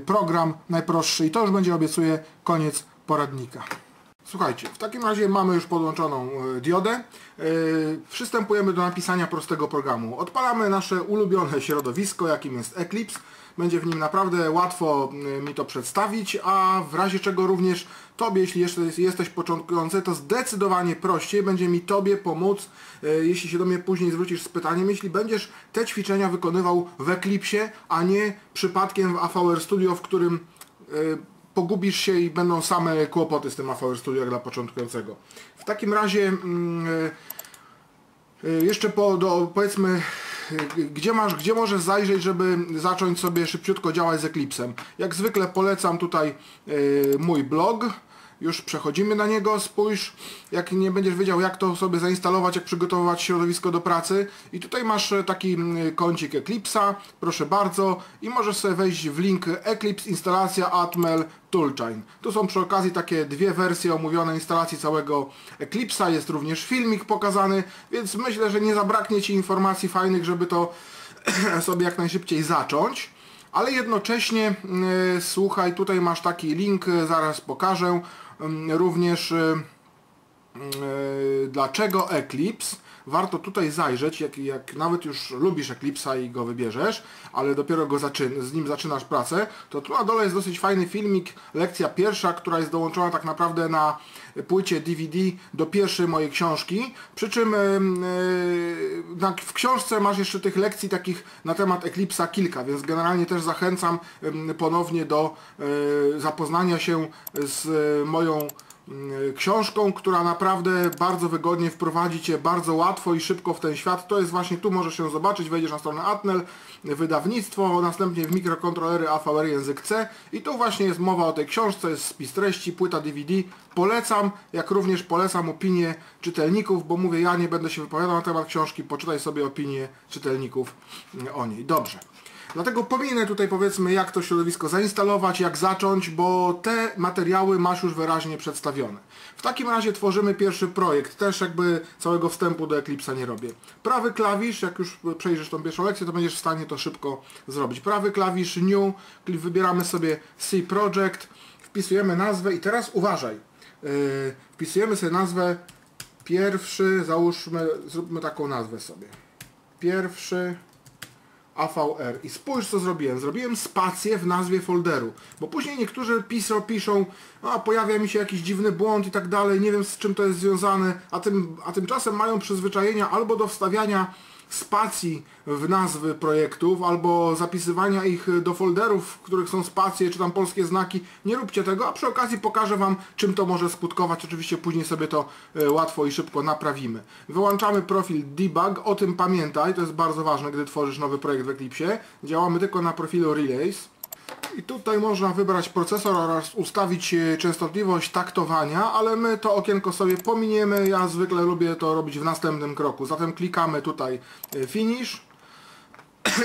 program, najprostszy, i to już będzie, obiecuję, koniec poradnika. Słuchajcie, w takim razie mamy już podłączoną diodę. Przystępujemy do napisania prostego programu. Odpalamy nasze ulubione środowisko, jakim jest Eclipse. Będzie w nim naprawdę łatwo mi to przedstawić, a w razie czego również Tobie, jeśli jeszcze jesteś początkujący, to zdecydowanie prościej będzie mi Tobie pomóc, jeśli się do mnie później zwrócisz z pytaniem, jeśli będziesz te ćwiczenia wykonywał w Eclipsie, a nie przypadkiem w AVR Studio, w którym pogubisz się i będą same kłopoty z tym AVR Studio jak dla początkującego. W takim razie jeszcze powiedzmy, gdzie możesz zajrzeć, żeby zacząć sobie szybciutko działać z Eclipsem. Jak zwykle polecam tutaj mój blog. Już przechodzimy na niego, spójrz, jak nie będziesz wiedział, jak to sobie zainstalować, jak przygotowywać środowisko do pracy. I tutaj masz taki kącik Eclipse'a, proszę bardzo, i możesz sobie wejść w link Eclipse instalacja Atmel Toolchain. Tu są przy okazji takie dwie wersje omówione instalacji całego Eclipse'a, jest również filmik pokazany, więc myślę, że nie zabraknie Ci informacji fajnych, żeby to sobie jak najszybciej zacząć. Ale jednocześnie, słuchaj, tutaj masz taki link, zaraz pokażę również dlaczego Eclipse. Warto tutaj zajrzeć, jak nawet już lubisz Eclipse'a i go wybierzesz, ale dopiero z nim zaczynasz pracę, to tu na dole jest dosyć fajny filmik, lekcja pierwsza, która jest dołączona tak naprawdę na płycie DVD do pierwszej mojej książki, przy czym w książce masz jeszcze tych lekcji takich na temat Eclipse'a kilka, więc generalnie też zachęcam ponownie do zapoznania się z moją książką, która naprawdę bardzo wygodnie wprowadzi Cię bardzo łatwo i szybko w ten świat. To jest właśnie tu, możesz się zobaczyć, wejdziesz na stronę Atmel, wydawnictwo, następnie w mikrokontrolery AVR język C i tu właśnie jest mowa o tej książce, jest spis treści, płyta DVD. Polecam, jak również polecam opinię czytelników, bo mówię, ja nie będę się wypowiadał na temat książki, poczytaj sobie opinię czytelników o niej. Dobrze. Dlatego pominę tutaj, powiedzmy, jak to środowisko zainstalować, jak zacząć, bo te materiały masz już wyraźnie przedstawione. W takim razie tworzymy pierwszy projekt. Też jakby całego wstępu do Eclipse'a nie robię. Prawy klawisz, jak już przejrzysz tą pierwszą lekcję, to będziesz w stanie to szybko zrobić. Prawy klawisz New, wybieramy sobie C Project, wpisujemy nazwę i teraz uważaj. Wpisujemy sobie nazwę pierwszy, załóżmy, zróbmy taką nazwę sobie. Pierwszy AVR. I spójrz, co zrobiłem. Zrobiłem spację w nazwie folderu, bo później niektórzy piszą, a pojawia mi się jakiś dziwny błąd i tak dalej, nie wiem, z czym to jest związane, a tymczasem mają przyzwyczajenia albo do wstawiania spacji w nazwy projektów, albo zapisywania ich do folderów, w których są spacje, czy tam polskie znaki. Nie róbcie tego, a przy okazji pokażę Wam, czym to może skutkować. Oczywiście później sobie to łatwo i szybko naprawimy. Wyłączamy profil debug, o tym pamiętaj, to jest bardzo ważne, gdy tworzysz nowy projekt w Eclipsie. Działamy tylko na profilu Relays. I tutaj można wybrać procesor oraz ustawić częstotliwość taktowania, ale my to okienko sobie pominiemy. Ja zwykle lubię to robić w następnym kroku. Zatem klikamy tutaj Finish.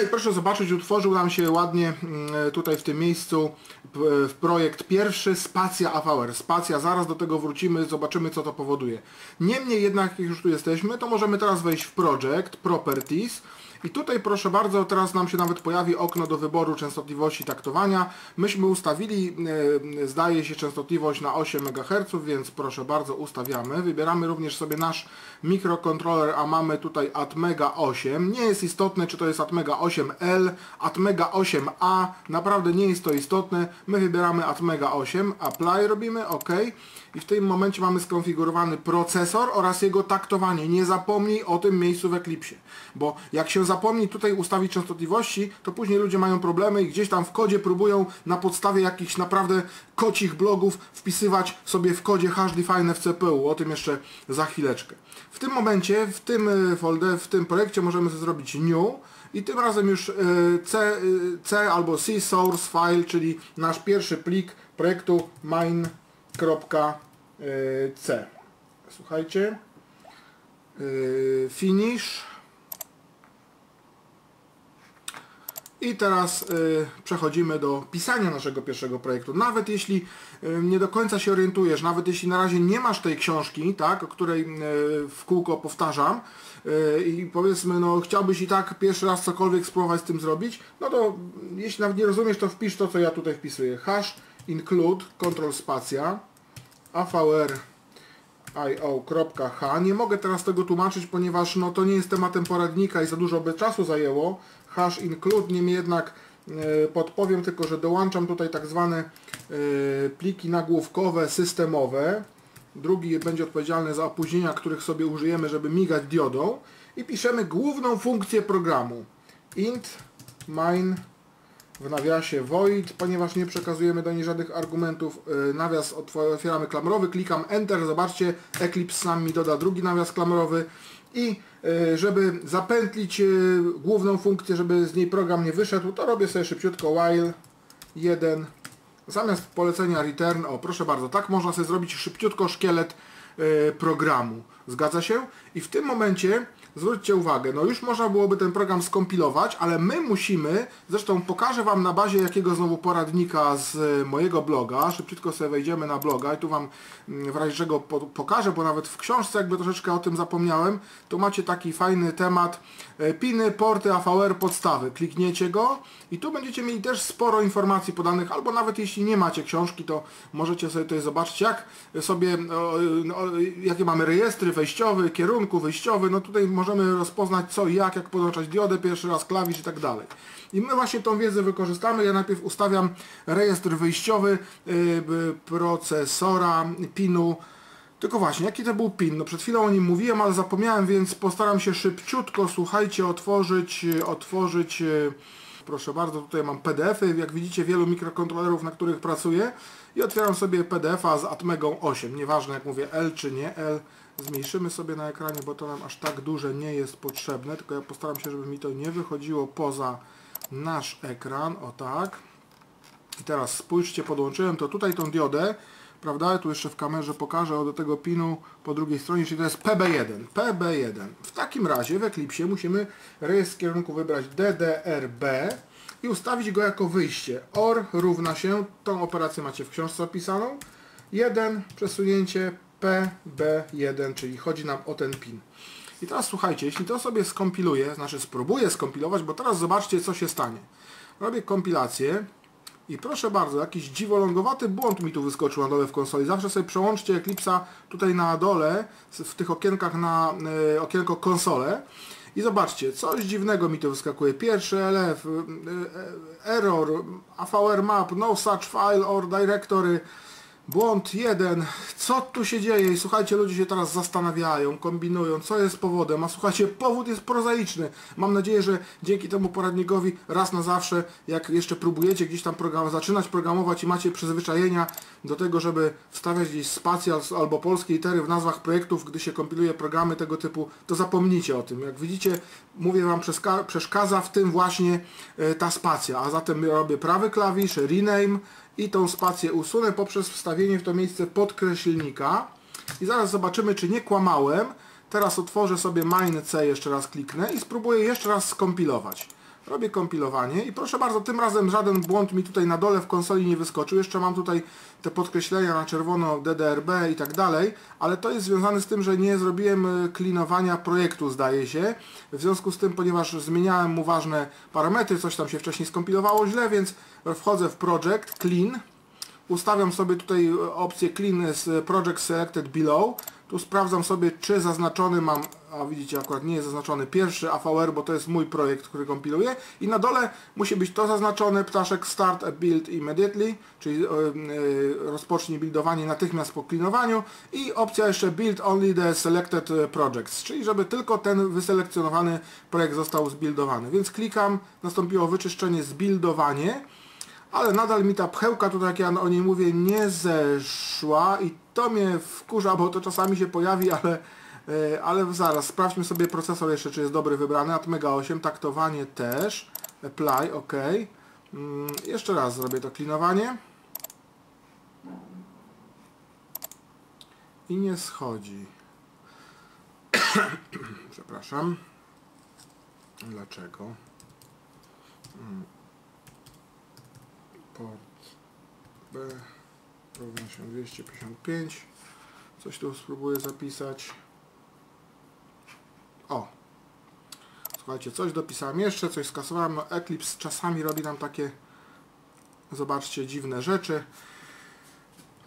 I proszę zobaczyć, utworzył nam się ładnie tutaj w tym miejscu projekt pierwszy, spacja AVR. Spacja, zaraz do tego wrócimy, zobaczymy, co to powoduje. Niemniej jednak, jak już tu jesteśmy, to możemy teraz wejść w Project, Properties. I tutaj proszę bardzo, teraz nam się nawet pojawi okno do wyboru częstotliwości taktowania. Myśmy ustawili, zdaje się, częstotliwość na 8 MHz, więc proszę bardzo, ustawiamy. Wybieramy również sobie nasz mikrokontroler, a mamy tutaj Atmega 8. Nie jest istotne, czy to jest Atmega 8L, Atmega 8A, naprawdę nie jest to istotne. My wybieramy Atmega 8, Apply robimy, OK. i w tym momencie mamy skonfigurowany procesor oraz jego taktowanie. Nie zapomnij o tym miejscu w Eclipsie, bo jak się zapomni tutaj ustawić częstotliwości, to później ludzie mają problemy i gdzieś tam w kodzie próbują na podstawie jakichś naprawdę kocich blogów wpisywać sobie w kodzie hash define w CPU. O tym jeszcze za chwileczkę. W tym momencie, w tym folderze, w tym projekcie możemy sobie zrobić new i tym razem już C albo C source file, czyli nasz pierwszy plik projektu mine.c. Słuchajcie, finish. I teraz przechodzimy do pisania naszego pierwszego projektu. Nawet jeśli nie do końca się orientujesz, nawet jeśli na razie nie masz tej książki, tak, o której w kółko powtarzam, i powiedzmy, no chciałbyś i tak pierwszy raz cokolwiek spróbować z tym zrobić, no to jeśli nawet nie rozumiesz, to wpisz to, co ja tutaj wpisuję. Hash include, control spacja, avr io.h. Nie mogę teraz tego tłumaczyć, ponieważ no, to nie jest tematem poradnika i za dużo by czasu zajęło. Hash include, niemniej jednak podpowiem tylko, że dołączam tutaj tak zwane pliki nagłówkowe, systemowe. Drugi będzie odpowiedzialny za opóźnienia, których sobie użyjemy, żeby migać diodą. I piszemy główną funkcję programu. Int mine w nawiasie void, ponieważ nie przekazujemy do niej żadnych argumentów. Nawias otwieramy klamrowy, klikam Enter, zobaczcie, Eclipse sam mi doda drugi nawias klamrowy. I żeby zapętlić główną funkcję, żeby z niej program nie wyszedł, to robię sobie szybciutko while 1. Zamiast polecenia return, o proszę bardzo, tak można sobie zrobić szybciutko szkielet programu. Zgadza się? I w tym momencie zwróćcie uwagę, no już można byłoby ten program skompilować, ale my musimy, zresztą pokażę Wam na bazie jakiego znowu poradnika z mojego bloga, szybciutko sobie wejdziemy na bloga i tu Wam w razie czego pokażę, bo nawet w książce jakby troszeczkę o tym zapomniałem, tu macie taki fajny temat piny, porty, AVR, podstawy. Klikniecie go i tu będziecie mieli też sporo informacji podanych, albo nawet jeśli nie macie książki, to możecie sobie tutaj zobaczyć, jak sobie, jakie mamy rejestry wejściowy, kierunku wyjściowy, no tutaj możemy rozpoznać co i jak podłączać diodę, pierwszy raz klawisz i tak dalej. I my właśnie tą wiedzę wykorzystamy. Ja najpierw ustawiam rejestr wyjściowy procesora, pinu. Tylko właśnie, jaki to był pin? No przed chwilą o nim mówiłem, ale zapomniałem, więc postaram się szybciutko, słuchajcie, otworzyć, proszę bardzo, tutaj mam PDF-y, jak widzicie wielu mikrokontrolerów, na których pracuję i otwieram sobie PDF-a z Atmegą 8, nieważne jak mówię L czy nie L, zmniejszymy sobie na ekranie, bo to nam aż tak duże nie jest potrzebne, tylko ja postaram się, żeby mi to nie wychodziło poza nasz ekran, o tak. I teraz spójrzcie, podłączyłem to tutaj tą diodę, prawda, tu jeszcze w kamerze pokażę do tego pinu po drugiej stronie, czyli to jest PB1. W takim razie w Eclipsie musimy rejestr kierunku wybrać DDRB i ustawić go jako wyjście. OR równa się, tą operację macie w książce opisaną, 1 przesunięcie PB1, czyli chodzi nam o ten pin. I teraz słuchajcie, jeśli to sobie skompiluję, znaczy spróbuję skompilować, bo teraz zobaczcie co się stanie. Robię kompilację. I proszę bardzo, jakiś dziwolągowaty błąd mi tu wyskoczył na dole w konsoli. Zawsze sobie przełączcie Eclipse'a tutaj na dole, w tych okienkach na okienko konsole. I zobaczcie, coś dziwnego mi tu wyskakuje. Pierwszy LF, error, AVR map, no such file or directory. Błąd 1. Co tu się dzieje? I słuchajcie, ludzie się teraz zastanawiają, kombinują, co jest powodem. A słuchajcie, powód jest prozaiczny. Mam nadzieję, że dzięki temu poradnikowi raz na zawsze, jak jeszcze próbujecie gdzieś tam zaczynać programować i macie przyzwyczajenia do tego, żeby wstawiać gdzieś spację albo polskie litery w nazwach projektów, gdy się kompiluje programy tego typu, to zapomnijcie o tym. Jak widzicie, mówię Wam, przeszkadza w tym właśnie ta spacja. A zatem robię prawy klawisz, rename, i tą spację usunę poprzez wstawienie w to miejsce podkreślnika i zaraz zobaczymy, czy nie kłamałem. Teraz otworzę sobie mine.c, jeszcze raz kliknę i spróbuję jeszcze raz skompilować. Robię kompilowanie i proszę bardzo, tym razem żaden błąd mi tutaj na dole w konsoli nie wyskoczył. Jeszcze mam tutaj te podkreślenia na czerwono DDRB i tak dalej, ale to jest związane z tym, że nie zrobiłem klinowania projektu, zdaje się. W związku z tym, ponieważ zmieniałem mu ważne parametry, coś tam się wcześniej skompilowało źle, więc wchodzę w Project, Clean. Ustawiam sobie tutaj opcję Clean z Project Selected Below. Tu sprawdzam sobie, czy zaznaczony mam a widzicie, akurat nie jest zaznaczony pierwszy AVR, bo to jest mój projekt, który kompiluję. I na dole musi być to zaznaczone, ptaszek start a build immediately, czyli rozpocznij buildowanie natychmiast po klinowaniu. I opcja jeszcze build only the selected projects, czyli żeby tylko ten wyselekcjonowany projekt został zbuildowany. Więc klikam, nastąpiło wyczyszczenie, zbuildowanie. Ale nadal mi ta pchełka, tutaj jak ja o niej mówię, nie zeszła i to mnie wkurza, bo to czasami się pojawi, ale zaraz, sprawdźmy sobie procesor jeszcze, czy jest dobry wybrany. Atmega 8, taktowanie też, apply, ok. Jeszcze raz zrobię to klinowanie. I nie schodzi. Przepraszam. Dlaczego? Port B, równa się 255. Coś tu spróbuję zapisać. O! Słuchajcie, coś dopisałem jeszcze, coś skasowałem. No Eclipse czasami robi nam takie, zobaczcie, dziwne rzeczy.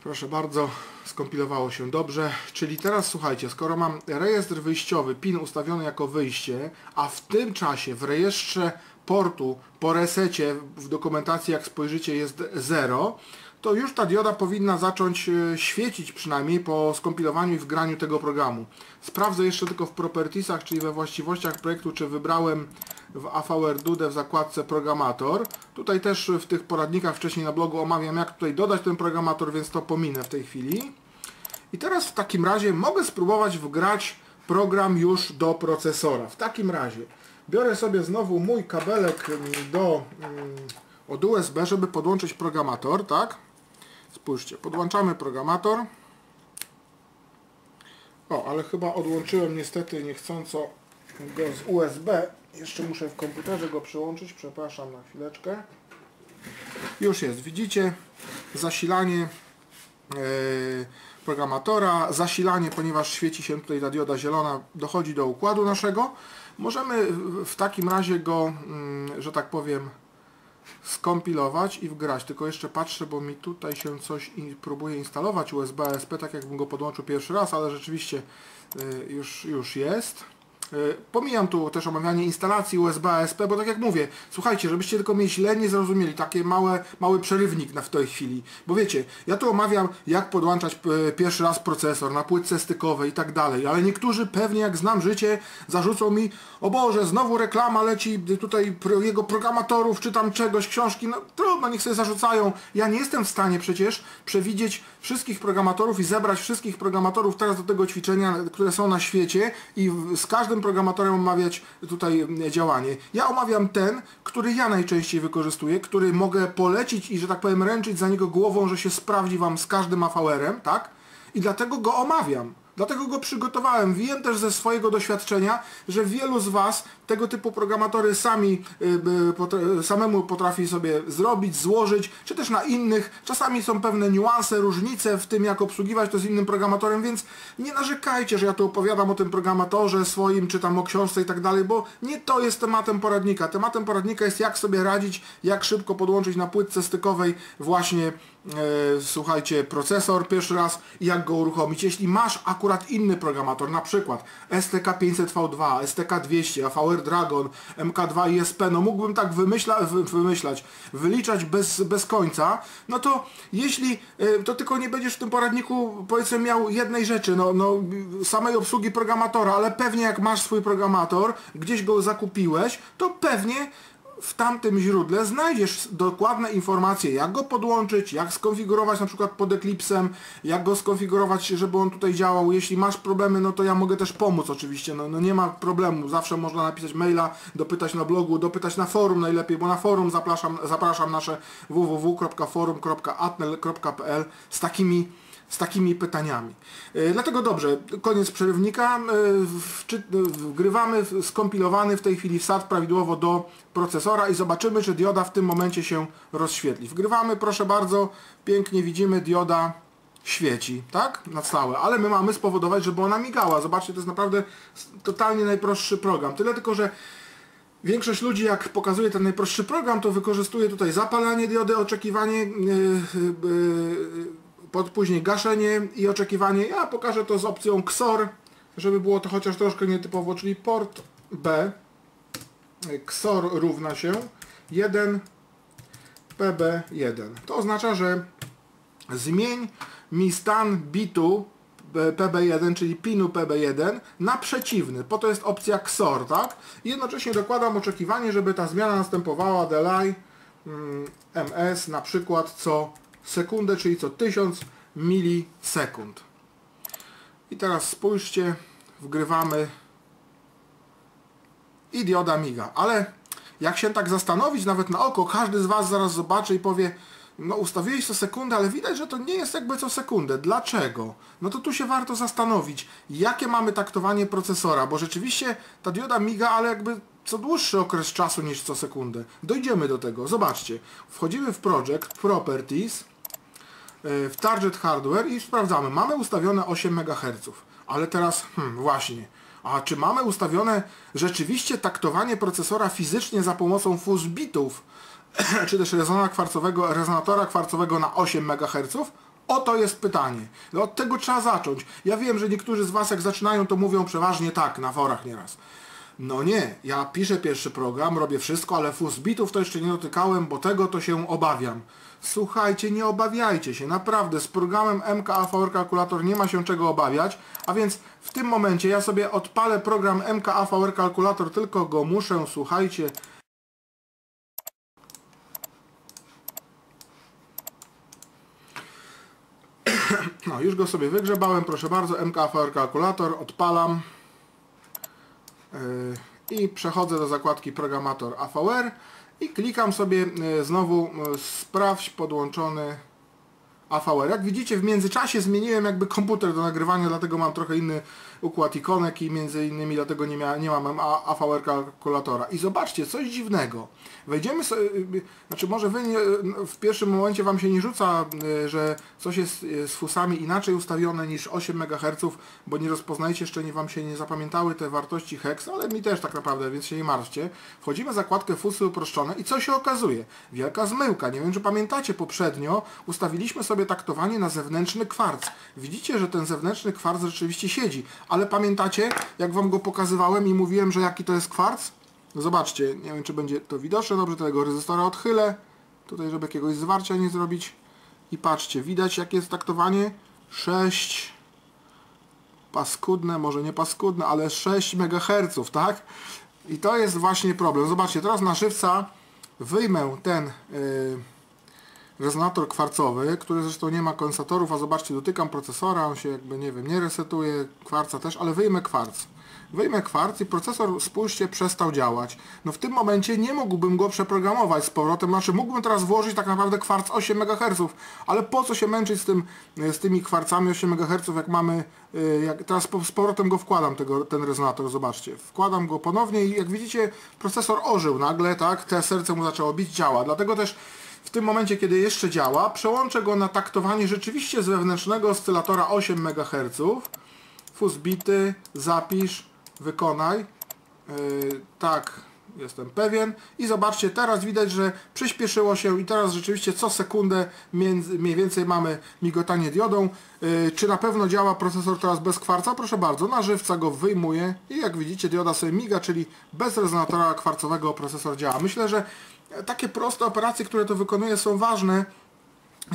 Proszę bardzo, skompilowało się dobrze. Czyli teraz słuchajcie, skoro mam rejestr wyjściowy, PIN ustawiony jako wyjście, a w tym czasie w rejestrze portu po resecie w dokumentacji, jak spojrzycie, jest 0, to już ta dioda powinna zacząć świecić przynajmniej po skompilowaniu i wgraniu tego programu. Sprawdzę jeszcze tylko w propertiesach, czyli we właściwościach projektu, czy wybrałem w AVR Dude w zakładce programator. Tutaj też w tych poradnikach wcześniej na blogu omawiam, jak tutaj dodać ten programator, więc to pominę w tej chwili. I teraz w takim razie mogę spróbować wgrać program już do procesora. W takim razie biorę sobie znowu mój kabelek od USB, żeby podłączyć programator, tak? Spójrzcie, podłączamy programator. O, ale chyba odłączyłem niestety niechcąco go z USB. Jeszcze muszę w komputerze go przyłączyć, przepraszam na chwileczkę. Już jest, widzicie, zasilanie programatora, zasilanie, ponieważ świeci się tutaj ta dioda zielona, dochodzi do układu naszego. Możemy w takim razie go, że tak powiem, skompilować i wgrać. Tylko jeszcze patrzę, bo mi tutaj się coś próbuje instalować USB ASP, tak jakbym go podłączył pierwszy raz, ale rzeczywiście już jest. Pomijam tu też omawianie instalacji USB ASP, bo tak jak mówię, słuchajcie, żebyście tylko mnie źle nie zrozumieli, taki mały przerywnik w tej chwili. Bo wiecie, ja tu omawiam, jak podłączać pierwszy raz procesor na płytce stykowej i tak dalej, ale niektórzy pewnie, jak znam życie, zarzucą mi, o Boże, znowu reklama leci tutaj jego programatorów, czy tam czegoś, książki, no trudno, niech sobie zarzucają. Ja nie jestem w stanie przecież przewidzieć wszystkich programatorów i zebrać wszystkich programatorów teraz do tego ćwiczenia, które są na świecie i z każdym programatorem omawiać tutaj działanie. Ja omawiam ten, który ja najczęściej wykorzystuję, który mogę polecić i, że tak powiem, ręczyć za niego głową, że się sprawdzi Wam z każdym AVR-em, tak? I dlatego go omawiam. Dlatego go przygotowałem. Wiem też ze swojego doświadczenia, że wielu z Was tego typu programatory samemu potrafi sobie zrobić, złożyć, czy też na innych. Czasami są pewne niuanse, różnice w tym, jak obsługiwać to z innym programatorem, więc nie narzekajcie, że ja tu opowiadam o tym programatorze swoim, czy tam o książce i tak dalej, bo nie to jest tematem poradnika. Tematem poradnika jest, jak sobie radzić, jak szybko podłączyć na płytce stykowej właśnie słuchajcie, procesor pierwszy raz i jak go uruchomić. Jeśli masz akurat inny programator, na przykład STK500V2, STK200, AVR Dragon, MK2 ISP, no mógłbym tak wyliczać bez końca, no to jeśli to tylko nie będziesz w tym poradniku, powiedzmy, miał jednej rzeczy, samej obsługi programatora, ale pewnie jak masz swój programator, gdzieś go zakupiłeś, to pewnie w tamtym źródle znajdziesz dokładne informacje, jak go podłączyć, jak skonfigurować na przykład pod Eclipse'em, jak go skonfigurować, żeby on tutaj działał. Jeśli masz problemy, no to ja mogę też pomóc oczywiście, no nie ma problemu, zawsze można napisać maila, dopytać na blogu, dopytać na forum najlepiej, bo na forum zapraszam nasze www.forum.atnel.pl z takimi pytaniami. Dlatego dobrze, koniec przerywnika, wgrywamy skompilowany w tej chwili wsad prawidłowo do procesora i zobaczymy, czy dioda w tym momencie się rozświetli. Wgrywamy, proszę bardzo, pięknie widzimy, dioda świeci, tak? Na stałe, ale my mamy spowodować, żeby ona migała. Zobaczcie, to jest naprawdę totalnie najprostszy program. Tyle tylko, że większość ludzi, jak pokazuje ten najprostszy program, to wykorzystuje tutaj zapalanie diody, oczekiwanie, później gaszenie i oczekiwanie. Ja pokażę to z opcją XOR, żeby było to chociaż troszkę nietypowo, czyli port B, XOR równa się 1 PB1. To oznacza, że zmień mi stan bitu PB1, czyli pinu PB1 na przeciwny. Po to jest opcja XOR, tak? I jednocześnie dokładam oczekiwanie, żeby ta zmiana następowała delay ms na przykład co sekundę, czyli co 1000 milisekund. I teraz spójrzcie, wgrywamy i dioda miga. Ale jak się tak zastanowić nawet na oko, każdy z Was zaraz zobaczy i powie, no ustawiłeś co sekundę, ale widać, że to nie jest jakby co sekundę. Dlaczego? No to tu się warto zastanowić, jakie mamy taktowanie procesora, bo rzeczywiście ta dioda miga, ale jakby co dłuższy okres czasu niż co sekundę. Dojdziemy do tego. Zobaczcie. Wchodzimy w Project, Properties, w Target Hardware i sprawdzamy. Mamy ustawione 8 MHz. Ale teraz, właśnie. A czy mamy ustawione rzeczywiście taktowanie procesora fizycznie za pomocą fuse bitów, czy też rezonatora kwarcowego na 8 MHz? Oto jest pytanie. No od tego trzeba zacząć. Ja wiem, że niektórzy z Was jak zaczynają, to mówią przeważnie tak, na forach nieraz. No nie, ja piszę pierwszy program, robię wszystko, ale fuse bitów to jeszcze nie dotykałem, bo tego to się obawiam. Słuchajcie, nie obawiajcie się, naprawdę, z programem MKAVR Calculator nie ma się czego obawiać, a więc w tym momencie ja sobie odpalę program MKAVR Calculator, tylko go muszę, słuchajcie, no już go sobie wygrzebałem, proszę bardzo, MKAVR Calculator, odpalam i przechodzę do zakładki Programator AVR i klikam sobie znowu sprawdź podłączony AVR. Jak widzicie, w międzyczasie zmieniłem jakby komputer do nagrywania, dlatego mam trochę inny układ ikonek i między innymi dlatego nie mam AVR kalkulatora. I zobaczcie, coś dziwnego. Wejdziemy sobie, znaczy może wy w pierwszym momencie Wam się nie rzuca, że coś jest z fusami inaczej ustawione niż 8 MHz, bo nie rozpoznajcie, jeszcze Wam się nie zapamiętały te wartości hex, ale mi też tak naprawdę, więc się nie martwcie. Wchodzimy w zakładkę fusy uproszczone i co się okazuje? Wielka zmyłka. Nie wiem, czy pamiętacie, poprzednio ustawiliśmy sobie taktowanie na zewnętrzny kwarc. Widzicie, że ten zewnętrzny kwarc rzeczywiście siedzi, ale pamiętacie, jak Wam go pokazywałem i mówiłem, że jaki to jest kwarc? No zobaczcie, nie wiem, czy będzie to widoczne, dobrze, tego rezystora odchylę, tutaj, żeby jakiegoś zwarcia nie zrobić. I patrzcie, widać, jakie jest taktowanie? 6 paskudne, może nie paskudne, ale 6 MHz, tak? I to jest właśnie problem. Zobaczcie, teraz na żywca wyjmę ten rezonator kwarcowy, który zresztą nie ma kondensatorów, a zobaczcie, dotykam procesora, on się jakby, nie wiem, nie resetuje, kwarca też, ale wyjmę kwarc. Wyjmę kwarc i procesor, spójrzcie, przestał działać. No w tym momencie nie mógłbym go przeprogramować z powrotem, znaczy mógłbym teraz włożyć tak naprawdę kwarc 8 MHz, ale po co się męczyć z tymi kwarcami 8 MHz, jak mamy, jak teraz z powrotem go wkładam, ten rezonator, zobaczcie. Wkładam go ponownie i jak widzicie, procesor ożył nagle, tak, te serce mu zaczęło bić, działa. Dlatego też w tym momencie, kiedy jeszcze działa, przełączę go na taktowanie rzeczywiście z wewnętrznego oscylatora 8 MHz. Fuse bity, zapisz, wykonaj. Tak, jestem pewien. I zobaczcie, teraz widać, że przyspieszyło się i teraz rzeczywiście co sekundę mniej więcej mamy migotanie diodą. Czy na pewno działa procesor teraz bez kwarca? Proszę bardzo, na żywca go wyjmuję i jak widzicie, dioda sobie miga, czyli bez rezonatora kwarcowego procesor działa. Myślę, że takie proste operacje, które to wykonuje, są ważne.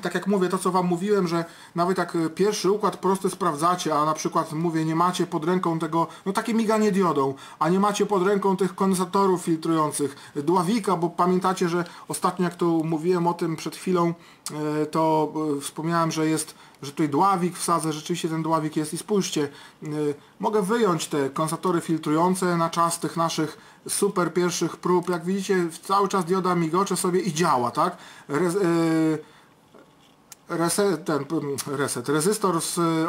Tak jak mówię, to co Wam mówiłem, że nawet jak pierwszy układ prosty sprawdzacie, a na przykład mówię, nie macie pod ręką tego, no takie miganie diodą, a nie macie pod ręką tych kondensatorów filtrujących, dławika, bo pamiętacie, że ostatnio jak to mówiłem o tym przed chwilą, to wspomniałem, że tutaj dławik wsadzę, rzeczywiście ten dławik jest i spójrzcie, mogę wyjąć te kondensatory filtrujące na czas tych naszych super pierwszych prób, jak widzicie cały czas dioda migocze sobie i działa, tak? Rezystor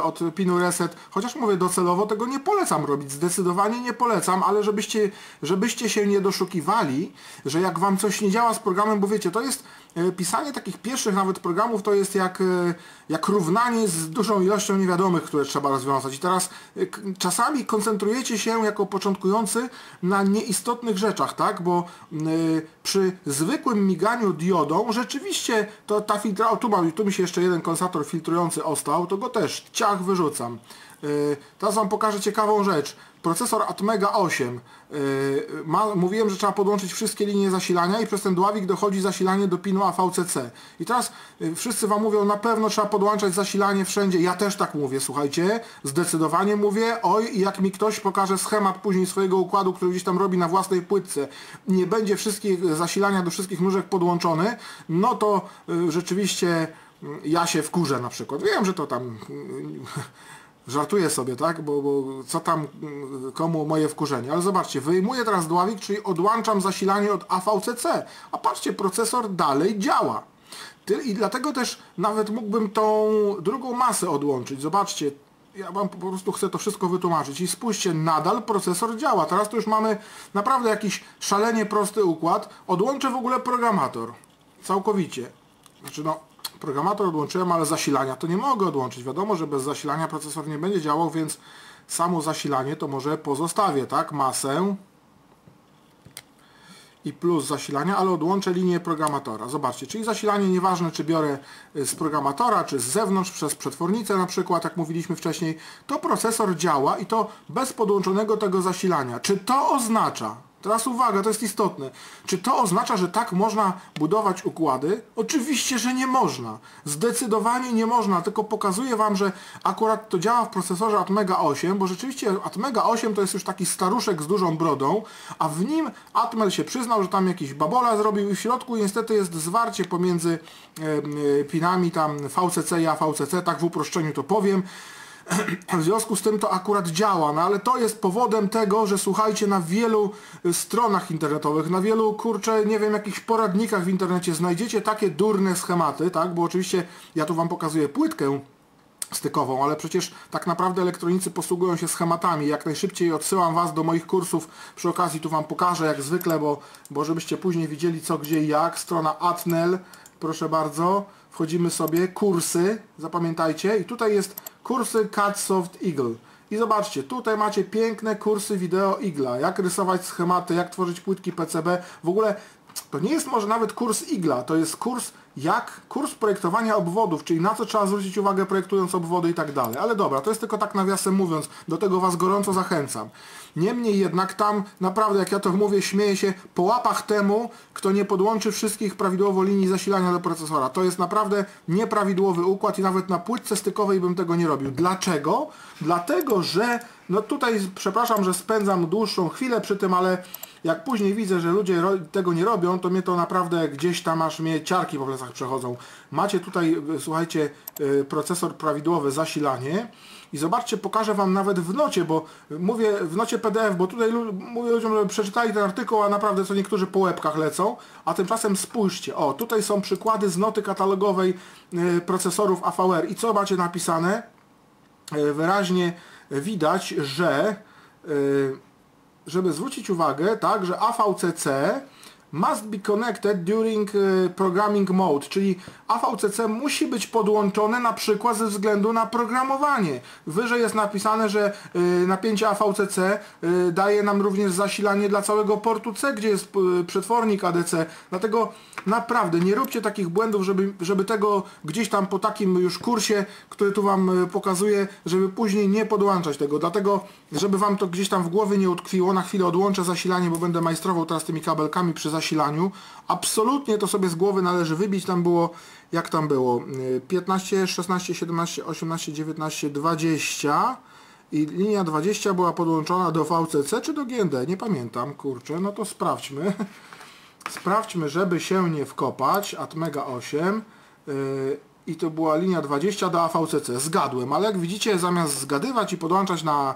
od pinu reset, chociaż mówię docelowo tego nie polecam robić, zdecydowanie nie polecam, ale żebyście się nie doszukiwali, że jak Wam coś nie działa z programem, bo wiecie, to jest pisanie takich pierwszych nawet programów, to jest jak równanie z dużą ilością niewiadomych, które trzeba rozwiązać. I teraz czasami koncentrujecie się jako początkujący na nieistotnych rzeczach, tak? Bo przy zwykłym miganiu diodą rzeczywiście to ta filtra, tu mi się jeszcze jeden kondensator filtrujący ostał, to go też ciach wyrzucam. Teraz wam pokażę ciekawą rzecz. Procesor Atmega 8. Mówiłem, że trzeba podłączyć wszystkie linie zasilania i przez ten dławik dochodzi zasilanie do pinu AVCC. I teraz wszyscy wam mówią, na pewno trzeba podłączać zasilanie wszędzie. Ja też tak mówię, słuchajcie. Zdecydowanie mówię. Oj, jak mi ktoś pokaże schemat później swojego układu, który gdzieś tam robi na własnej płytce, nie będzie wszystkich zasilania do wszystkich nóżek podłączony, no to rzeczywiście ja się wkurzę na przykład. Wiem, że to tam... Żartuję sobie, tak? Bo co tam komu moje wkurzenie. Ale zobaczcie, wyjmuję teraz dławik, czyli odłączam zasilanie od AVCC. A patrzcie, procesor dalej działa. I dlatego też nawet mógłbym tą drugą masę odłączyć. Zobaczcie, ja wam po prostu chcę to wszystko wytłumaczyć. I spójrzcie, nadal procesor działa. Teraz to już mamy naprawdę jakiś szalenie prosty układ. Odłączę w ogóle programator. Całkowicie. Znaczy no... Programator odłączyłem, ale zasilania to nie mogę odłączyć. Wiadomo, że bez zasilania procesor nie będzie działał, więc samo zasilanie to może pozostawię, tak? Masę i plus zasilania, ale odłączę linię programatora. Zobaczcie, czyli zasilanie nieważne, czy biorę z programatora, czy z zewnątrz, przez przetwornicę na przykład, jak mówiliśmy wcześniej, to procesor działa i to bez podłączonego tego zasilania. Czy to oznacza, teraz uwaga, to jest istotne. Czy to oznacza, że tak można budować układy? Oczywiście, że nie można. Zdecydowanie nie można, tylko pokazuję wam, że akurat to działa w procesorze Atmega 8, bo rzeczywiście Atmega 8 to jest już taki staruszek z dużą brodą, a w nim Atmel się przyznał, że tam jakiś babola zrobił i w środku niestety jest zwarcie pomiędzy pinami tam VCC i AVCC, tak w uproszczeniu to powiem. W związku z tym to akurat działa, no ale to jest powodem tego, że słuchajcie, na wielu stronach internetowych, na wielu, kurczę, nie wiem, jakichś poradnikach w internecie znajdziecie takie durne schematy, tak, bo oczywiście ja tu wam pokazuję płytkę stykową, ale przecież tak naprawdę elektronicy posługują się schematami. Jak najszybciej odsyłam was do moich kursów, przy okazji tu wam pokażę jak zwykle, bo żebyście później widzieli co, gdzie i jak. Strona Atnel, proszę bardzo, wchodzimy sobie, kursy, zapamiętajcie, i tutaj jest kursy CADSoft Eagle. I zobaczcie, tutaj macie piękne kursy wideo Eagle'a, jak rysować schematy, jak tworzyć płytki PCB. W ogóle to nie jest może nawet kurs Eagle'a, to jest kurs projektowania obwodów, czyli na co trzeba zwrócić uwagę projektując obwody i tak dalej. Ale dobra, to jest tylko tak nawiasem mówiąc, do tego was gorąco zachęcam. Niemniej jednak tam naprawdę, jak ja to mówię, śmieję się po łapach temu, kto nie podłączy wszystkich prawidłowo linii zasilania do procesora. To jest naprawdę nieprawidłowy układ i nawet na płytce stykowej bym tego nie robił. Dlaczego? Dlatego, że no tutaj przepraszam, że spędzam dłuższą chwilę przy tym, ale jak później widzę, że ludzie tego nie robią, to mnie to naprawdę gdzieś tam aż mnie ciarki po plecach przechodzą. Macie tutaj, słuchajcie, procesor prawidłowe, zasilanie i zobaczcie, pokażę wam nawet w nocie, bo mówię w nocie PDF, bo tutaj mówię ludziom, żeby przeczytali ten artykuł, a naprawdę co niektórzy po łebkach lecą, a tymczasem spójrzcie, o, tutaj są przykłady z noty katalogowej procesorów AVR i co macie napisane? Wyraźnie widać, że żeby zwrócić uwagę, tak, że AVCC must be connected during programming mode, czyli AVCC musi być podłączone na przykład ze względu na programowanie. Wyżej jest napisane, że napięcie AVCC daje nam również zasilanie dla całego portu C, gdzie jest przetwornik ADC. Dlatego naprawdę nie róbcie takich błędów, żeby tego gdzieś tam po takim już kursie, który tu wam pokazuję, żeby później nie podłączać tego. Dlatego, żeby wam to gdzieś tam w głowie nie utkwiło, na chwilę odłączę zasilanie, bo będę majstrował teraz tymi kabelkami przy zasilaniu. Absolutnie to sobie z głowy należy wybić. Tam było, jak tam było? 15, 16, 17, 18, 19, 20 i linia 20 była podłączona do VCC czy do GND? Nie pamiętam, kurczę, no to sprawdźmy. Sprawdźmy, żeby się nie wkopać. Atmega 8 i to była linia 20 do AVCC. Zgadłem, ale jak widzicie, zamiast zgadywać i podłączać na,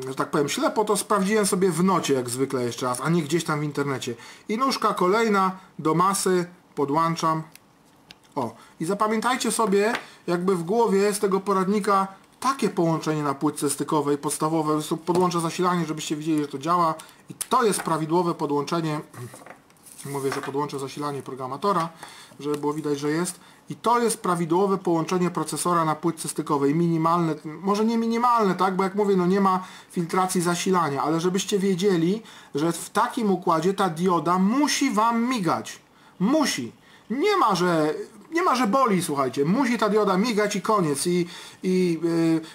że tak powiem, ślepo, to sprawdziłem sobie w nocie, jak zwykle jeszcze raz, a nie gdzieś tam w internecie. I nóżka kolejna do masy podłączam. O, i zapamiętajcie sobie, jakby w głowie z tego poradnika takie połączenie na płytce stykowej podstawowe. Podłączę zasilanie, żebyście widzieli, że to działa. I to jest prawidłowe podłączenie. Mówię, że podłączę zasilanie programatora, żeby było widać, że jest. I to jest prawidłowe połączenie procesora na płytce stykowej. Minimalne, może nie minimalne, tak? Bo jak mówię, no nie ma filtracji zasilania, ale żebyście wiedzieli, że w takim układzie ta dioda musi wam migać. Musi. Nie ma, że... nie ma, że boli, słuchajcie, musi ta dioda migać i koniec.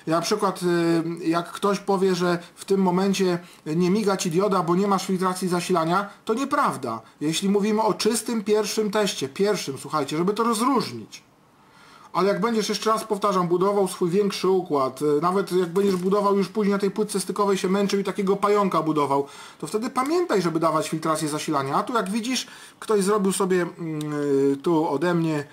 Na przykład jak ktoś powie, że w tym momencie nie miga ci dioda, bo nie masz filtracji zasilania, to nieprawda. Jeśli mówimy o czystym pierwszym teście, słuchajcie, żeby to rozróżnić. Ale jak będziesz, jeszcze raz powtarzam, budował swój większy układ, nawet jak będziesz budował już później na tej płytce stykowej się męczył i takiego pająka budował, to wtedy pamiętaj, żeby dawać filtrację zasilania. A tu jak widzisz, ktoś zrobił sobie tu ode mnie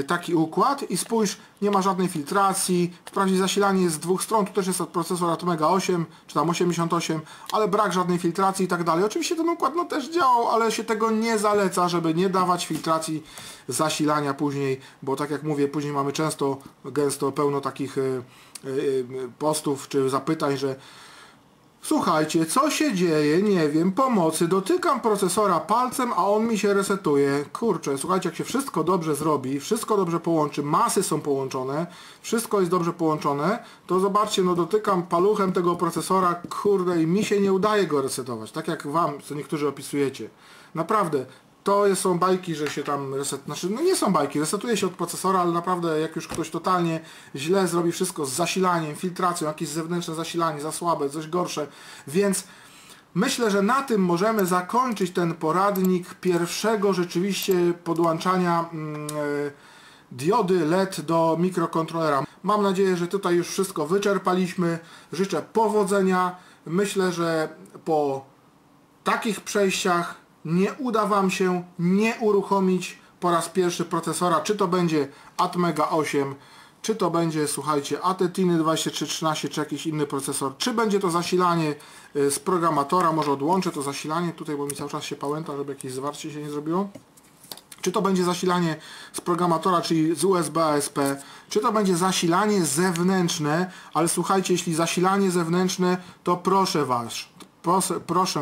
taki układ i spójrz, nie ma żadnej filtracji, wprawdzie zasilanie jest z dwóch stron, tu też jest od procesora Atmega 8, czy tam 88, ale brak żadnej filtracji i tak dalej. Oczywiście ten układ no też działał, ale się tego nie zaleca, żeby nie dawać filtracji zasilania później, bo tak jak mówię, później mamy gęsto pełno takich postów czy zapytań, że słuchajcie, co się dzieje? Nie wiem, pomocy, dotykam procesora palcem, a on mi się resetuje. Kurczę, słuchajcie, jak się wszystko dobrze zrobi, wszystko dobrze połączy, masy są połączone, wszystko jest dobrze połączone, to zobaczcie, no dotykam paluchem tego procesora, kurde, i mi się nie udaje go resetować, tak jak wam, co niektórzy opisujecie. Naprawdę. To są bajki, że się tam no nie są bajki, resetuje się od procesora, ale naprawdę jak już ktoś totalnie źle zrobi wszystko z zasilaniem, filtracją, jakieś zewnętrzne zasilanie za słabe, coś gorsze, więc myślę, że na tym możemy zakończyć ten poradnik pierwszego rzeczywiście podłączania diody LED do mikrokontrolera. Mam nadzieję, że tutaj już wszystko wyczerpaliśmy, życzę powodzenia, myślę, że po takich przejściach nie uda wam się nie uruchomić po raz pierwszy procesora, czy to będzie Atmega 8, czy to będzie, słuchajcie, Atetiny 2313, czy jakiś inny procesor, czy będzie to zasilanie z programatora, może odłączę to zasilanie tutaj, bo mi cały czas się pałęta, żeby jakieś zwarcie się nie zrobiło. Czy to będzie zasilanie z programatora, czyli z USB ASP, czy to będzie zasilanie zewnętrzne, ale słuchajcie, jeśli zasilanie zewnętrzne, to proszę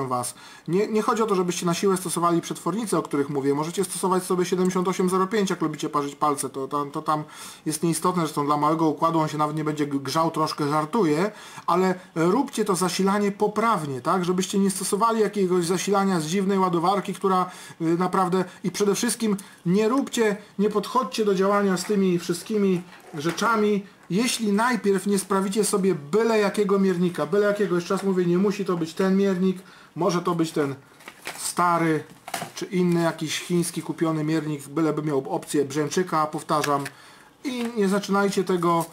was, nie chodzi o to, żebyście na siłę stosowali przetwornice, o których mówię. Możecie stosować sobie 7805, jak lubicie parzyć palce. To tam jest nieistotne, zresztą dla małego układu on się nawet nie będzie grzał, troszkę żartuje, ale róbcie to zasilanie poprawnie, tak? Żebyście nie stosowali jakiegoś zasilania z dziwnej ładowarki, która naprawdę... I przede wszystkim nie podchodźcie do działania z tymi wszystkimi rzeczami, jeśli najpierw nie sprawicie sobie byle jakiego miernika, jeszcze raz mówię, nie musi to być ten miernik, może to być ten stary, czy inny jakiś chiński kupiony miernik, byleby miał opcję brzęczyka, powtarzam, i nie zaczynajcie tego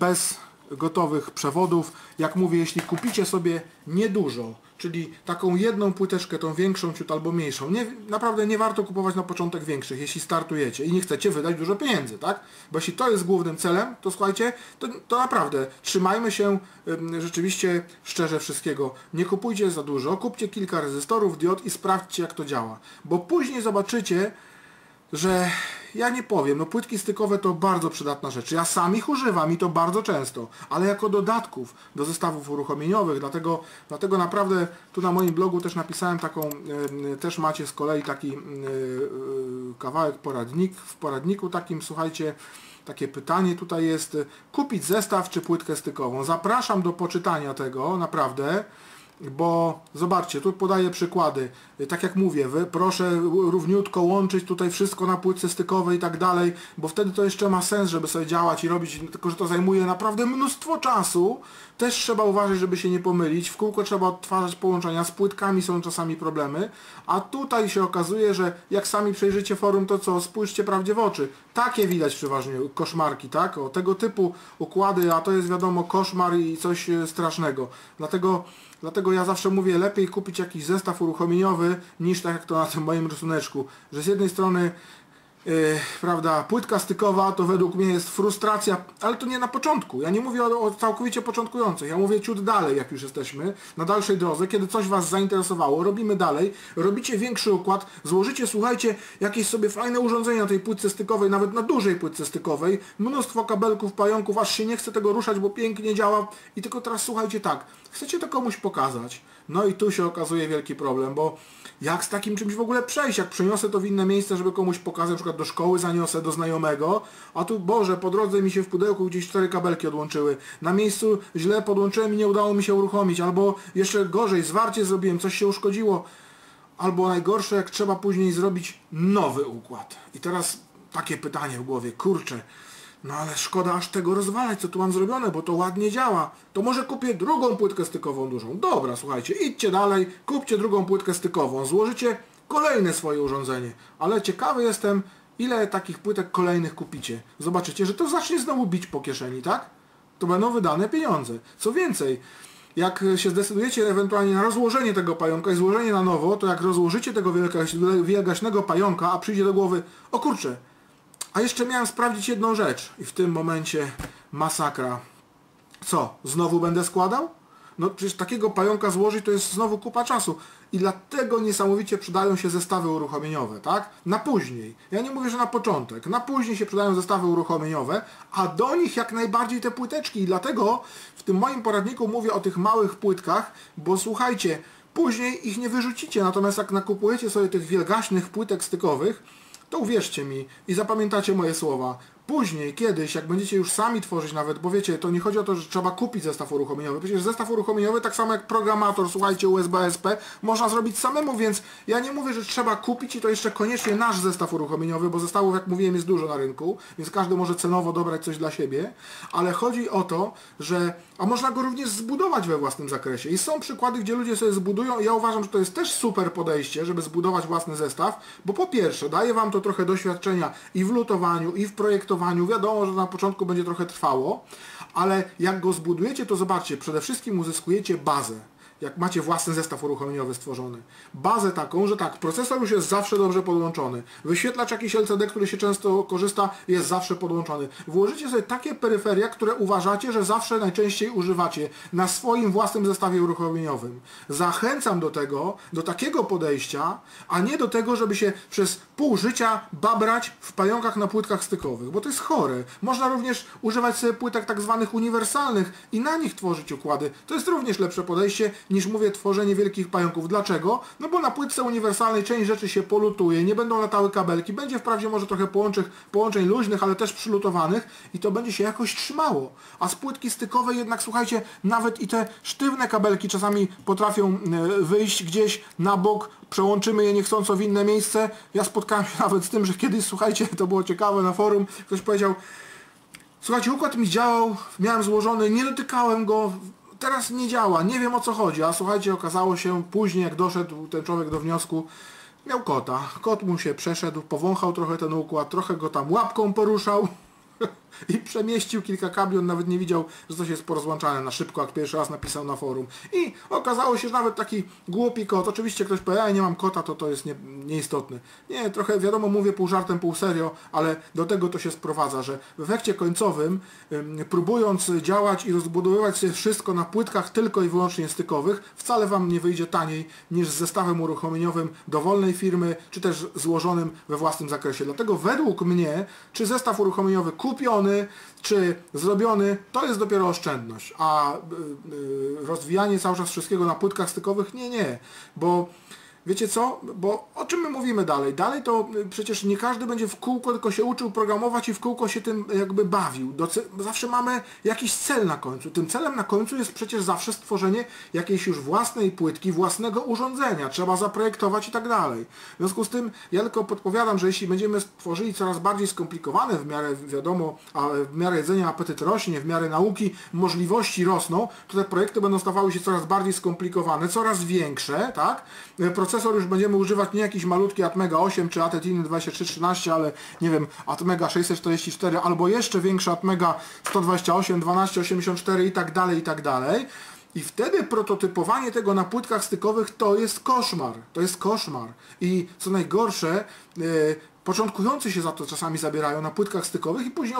bez gotowych przewodów. Jak mówię, jeśli kupicie sobie niedużo, czyli taką jedną płyteczkę, tą większą ciut albo mniejszą, naprawdę nie warto kupować na początek większych, jeśli startujecie i nie chcecie wydać dużo pieniędzy, tak? Bo jeśli to jest głównym celem, to słuchajcie, to naprawdę trzymajmy się rzeczywiście szczerze wszystkiego. Nie kupujcie za dużo, kupcie kilka rezystorów, diod i sprawdźcie, jak to działa. Bo później zobaczycie, że ja nie powiem, no płytki stykowe to bardzo przydatna rzecz. Ja sam ich używam i to bardzo często, ale jako dodatków do zestawów uruchomieniowych, dlatego naprawdę tu na moim blogu też napisałem taką, też macie z kolei taki kawałek w poradniku takim, słuchajcie, takie pytanie tutaj jest, kupić zestaw czy płytkę stykową. Zapraszam do poczytania tego, naprawdę. Bo zobaczcie, tu podaję przykłady, tak jak mówię, proszę równiutko łączyć tutaj wszystko na płytce stykowej i tak dalej, bo wtedy to jeszcze ma sens, żeby sobie działać i robić, tylko że to zajmuje naprawdę mnóstwo czasu. Też trzeba uważać, żeby się nie pomylić, w kółko trzeba odtwarzać połączenia, z płytkami są czasami problemy, a tutaj się okazuje, że jak sami przejrzycie forum, to co, spójrzcie prawdzie w oczy. Takie widać przeważnie koszmarki, tak? O tego typu układy, a to jest wiadomo koszmar i coś strasznego. Dlatego ja zawsze mówię, lepiej kupić jakiś zestaw uruchomieniowy, niż tak jak to na tym moim rysuneczku, że z jednej strony prawda, płytka stykowa to według mnie jest frustracja, ale to nie na początku. Ja nie mówię o całkowicie początkujących, ja mówię ciut dalej, jak już jesteśmy, na dalszej drodze, kiedy coś was zainteresowało, robimy dalej, robicie większy układ, złożycie, słuchajcie, jakieś sobie fajne urządzenie na tej płytce stykowej, nawet na dużej płytce stykowej, mnóstwo kabelków, pająków, aż się nie chce tego ruszać, bo pięknie działa i tylko teraz słuchajcie tak, chcecie to komuś pokazać, no i tu się okazuje wielki problem, bo jak z takim czymś w ogóle przejść? Jak przeniosę to w inne miejsce, żeby komuś pokazać, na przykład do szkoły zaniosę, do znajomego, a tu, Boże, po drodze mi się w pudełku gdzieś 4 kabelki odłączyły. Na miejscu źle podłączyłem i nie udało mi się uruchomić, albo jeszcze gorzej, zwarcie zrobiłem, coś się uszkodziło. Albo najgorsze, jak trzeba później zrobić nowy układ. I teraz takie pytanie w głowie, kurczę, no ale szkoda aż tego rozwalać, co tu mam zrobione, bo to ładnie działa. To może kupię drugą płytkę stykową dużą. Dobra, słuchajcie, idźcie dalej, kupcie drugą płytkę stykową, złożycie kolejne swoje urządzenie. Ale ciekawy jestem, ile takich płytek kolejnych kupicie. Zobaczycie, że to zacznie znowu bić po kieszeni, tak? To będą wydane pieniądze. Co więcej, jak się zdecydujecie ewentualnie na rozłożenie tego pająka i złożenie na nowo, to jak rozłożycie tego wielgaśnego pająka, a przyjdzie do głowy, o kurczę, a jeszcze miałem sprawdzić jedną rzecz. I w tym momencie masakra. Co? Znowu będę składał? No przecież takiego pająka złożyć to jest znowu kupa czasu. I dlatego niesamowicie przydają się zestawy uruchomieniowe, tak? Na później. Ja nie mówię, że na początek. Na później się przydają zestawy uruchomieniowe, a do nich jak najbardziej te płyteczki. I dlatego w tym moim poradniku mówię o tych małych płytkach, bo słuchajcie, później ich nie wyrzucicie. Natomiast jak nakupujecie sobie tych wielgaśnych płytek stykowych, to uwierzcie mi i zapamiętacie moje słowa. Później, kiedyś, jak będziecie już sami tworzyć nawet, bo wiecie, to nie chodzi o to, że trzeba kupić zestaw uruchomieniowy. Przecież zestaw uruchomieniowy, tak samo jak programator, słuchajcie, USB-SP, można zrobić samemu, więc ja nie mówię, że trzeba kupić i to jeszcze koniecznie nasz zestaw uruchomieniowy, bo zestawów, jak mówiłem, jest dużo na rynku, więc każdy może cenowo dobrać coś dla siebie, ale chodzi o to, że a można go również zbudować we własnym zakresie. I są przykłady, gdzie ludzie sobie zbudują i ja uważam, że to jest też super podejście, żeby zbudować własny zestaw, bo po pierwsze, daje Wam to trochę doświadczenia i w lutowaniu, i w projektowaniu. Wiadomo, że na początku będzie trochę trwało, ale jak go zbudujecie, to zobaczcie, przede wszystkim uzyskujecie bazę. Jak macie własny zestaw uruchomieniowy stworzony. Bazę taką, że tak, procesor już jest zawsze dobrze podłączony. Wyświetlacz jakiś LCD, który się często korzysta, jest zawsze podłączony. Włożycie sobie takie peryferia, które uważacie, że zawsze najczęściej używacie na swoim własnym zestawie uruchomieniowym. Zachęcam do tego, do takiego podejścia, a nie do tego, żeby się przez pół życia babrać w pająkach na płytkach stykowych, bo to jest chore. Można również używać sobie płytek tak zwanych uniwersalnych i na nich tworzyć układy. To jest również lepsze podejście niż, mówię, tworzenie wielkich pająków. Dlaczego? No bo na płytce uniwersalnej część rzeczy się polutuje, nie będą latały kabelki, będzie wprawdzie może trochę połączeń luźnych, ale też przylutowanych i to będzie się jakoś trzymało. A z płytki stykowej jednak, słuchajcie, nawet i te sztywne kabelki czasami potrafią wyjść gdzieś na bok, przełączymy je niechcąco w inne miejsce. Ja spotkałem się nawet z tym, że kiedyś, słuchajcie, to było ciekawe na forum, ktoś powiedział, słuchajcie, układ mi działał, miałem złożony, nie dotykałem go, teraz nie działa, nie wiem o co chodzi, a słuchajcie, okazało się później, jak doszedł ten człowiek do wniosku, miał kota. Kot mu się przeszedł, powąchał trochę ten układ, trochę go tam łapką poruszał i przemieścił kilka kabli, on nawet nie widział, że coś jest porozłączane na szybko, jak pierwszy raz napisał na forum. I okazało się, że nawet taki głupi kot, oczywiście ktoś powie, ja nie mam kota, to jest nieistotne. Nie, trochę wiadomo, mówię pół żartem, pół serio, ale do tego to się sprowadza, że w efekcie końcowym, próbując działać i rozbudowywać sobie wszystko na płytkach tylko i wyłącznie stykowych, wcale Wam nie wyjdzie taniej niż z zestawem uruchomieniowym dowolnej firmy, czy też złożonym we własnym zakresie. Dlatego według mnie, czy zestaw uruchomieniowy kupiony, czy zrobiony, to jest dopiero oszczędność, a rozwijanie cały czas wszystkiego na płytkach stykowych, nie, bo wiecie co? Bo o czym my mówimy dalej? Dalej to przecież nie każdy będzie w kółko tylko się uczył programować i w kółko się tym jakby bawił. Zawsze mamy jakiś cel na końcu. Tym celem na końcu jest przecież zawsze stworzenie jakiejś już własnej płytki, własnego urządzenia. Trzeba zaprojektować i tak dalej. W związku z tym ja tylko podpowiadam, że jeśli będziemy tworzyli coraz bardziej skomplikowane w miarę, wiadomo, a w miarę jedzenia apetyt rośnie, w miarę nauki możliwości rosną, to te projekty będą stawały się coraz bardziej skomplikowane, coraz większe, tak? Procesor już będziemy używać nie jakiś malutki Atmega 8 czy Atetiny 2313, ale nie wiem, Atmega 644 albo jeszcze większy Atmega 128, 1284 i tak dalej, i tak dalej. I wtedy prototypowanie tego na płytkach stykowych to jest koszmar. To jest koszmar. I co najgorsze, początkujący się za to czasami zabierają na płytkach stykowych i później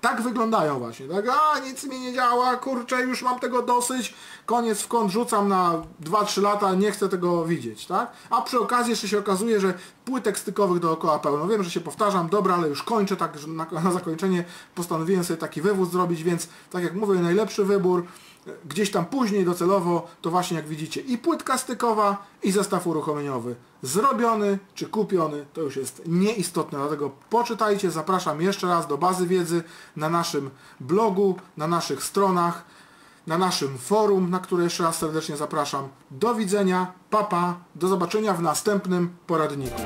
tak wyglądają właśnie. Tak, nic mi nie działa, kurczę, już mam tego dosyć, koniec w kąt rzucam na 2-3 lata, nie chcę tego widzieć, tak? A przy okazji jeszcze się okazuje, że płytek stykowych dookoła pełno. Wiem, że się powtarzam, dobra, ale już kończę, tak na zakończenie postanowiłem sobie taki wywód zrobić, więc tak jak mówię, najlepszy wybór, gdzieś tam później docelowo, to właśnie jak widzicie i płytka stykowa, i zestaw uruchomieniowy. Zrobiony czy kupiony, to już jest nieistotne, dlatego poczytajcie, zapraszam jeszcze raz do bazy wiedzy na naszym blogu, na naszych stronach, na naszym forum, na które jeszcze raz serdecznie zapraszam. Do widzenia, pa, do zobaczenia w następnym poradniku.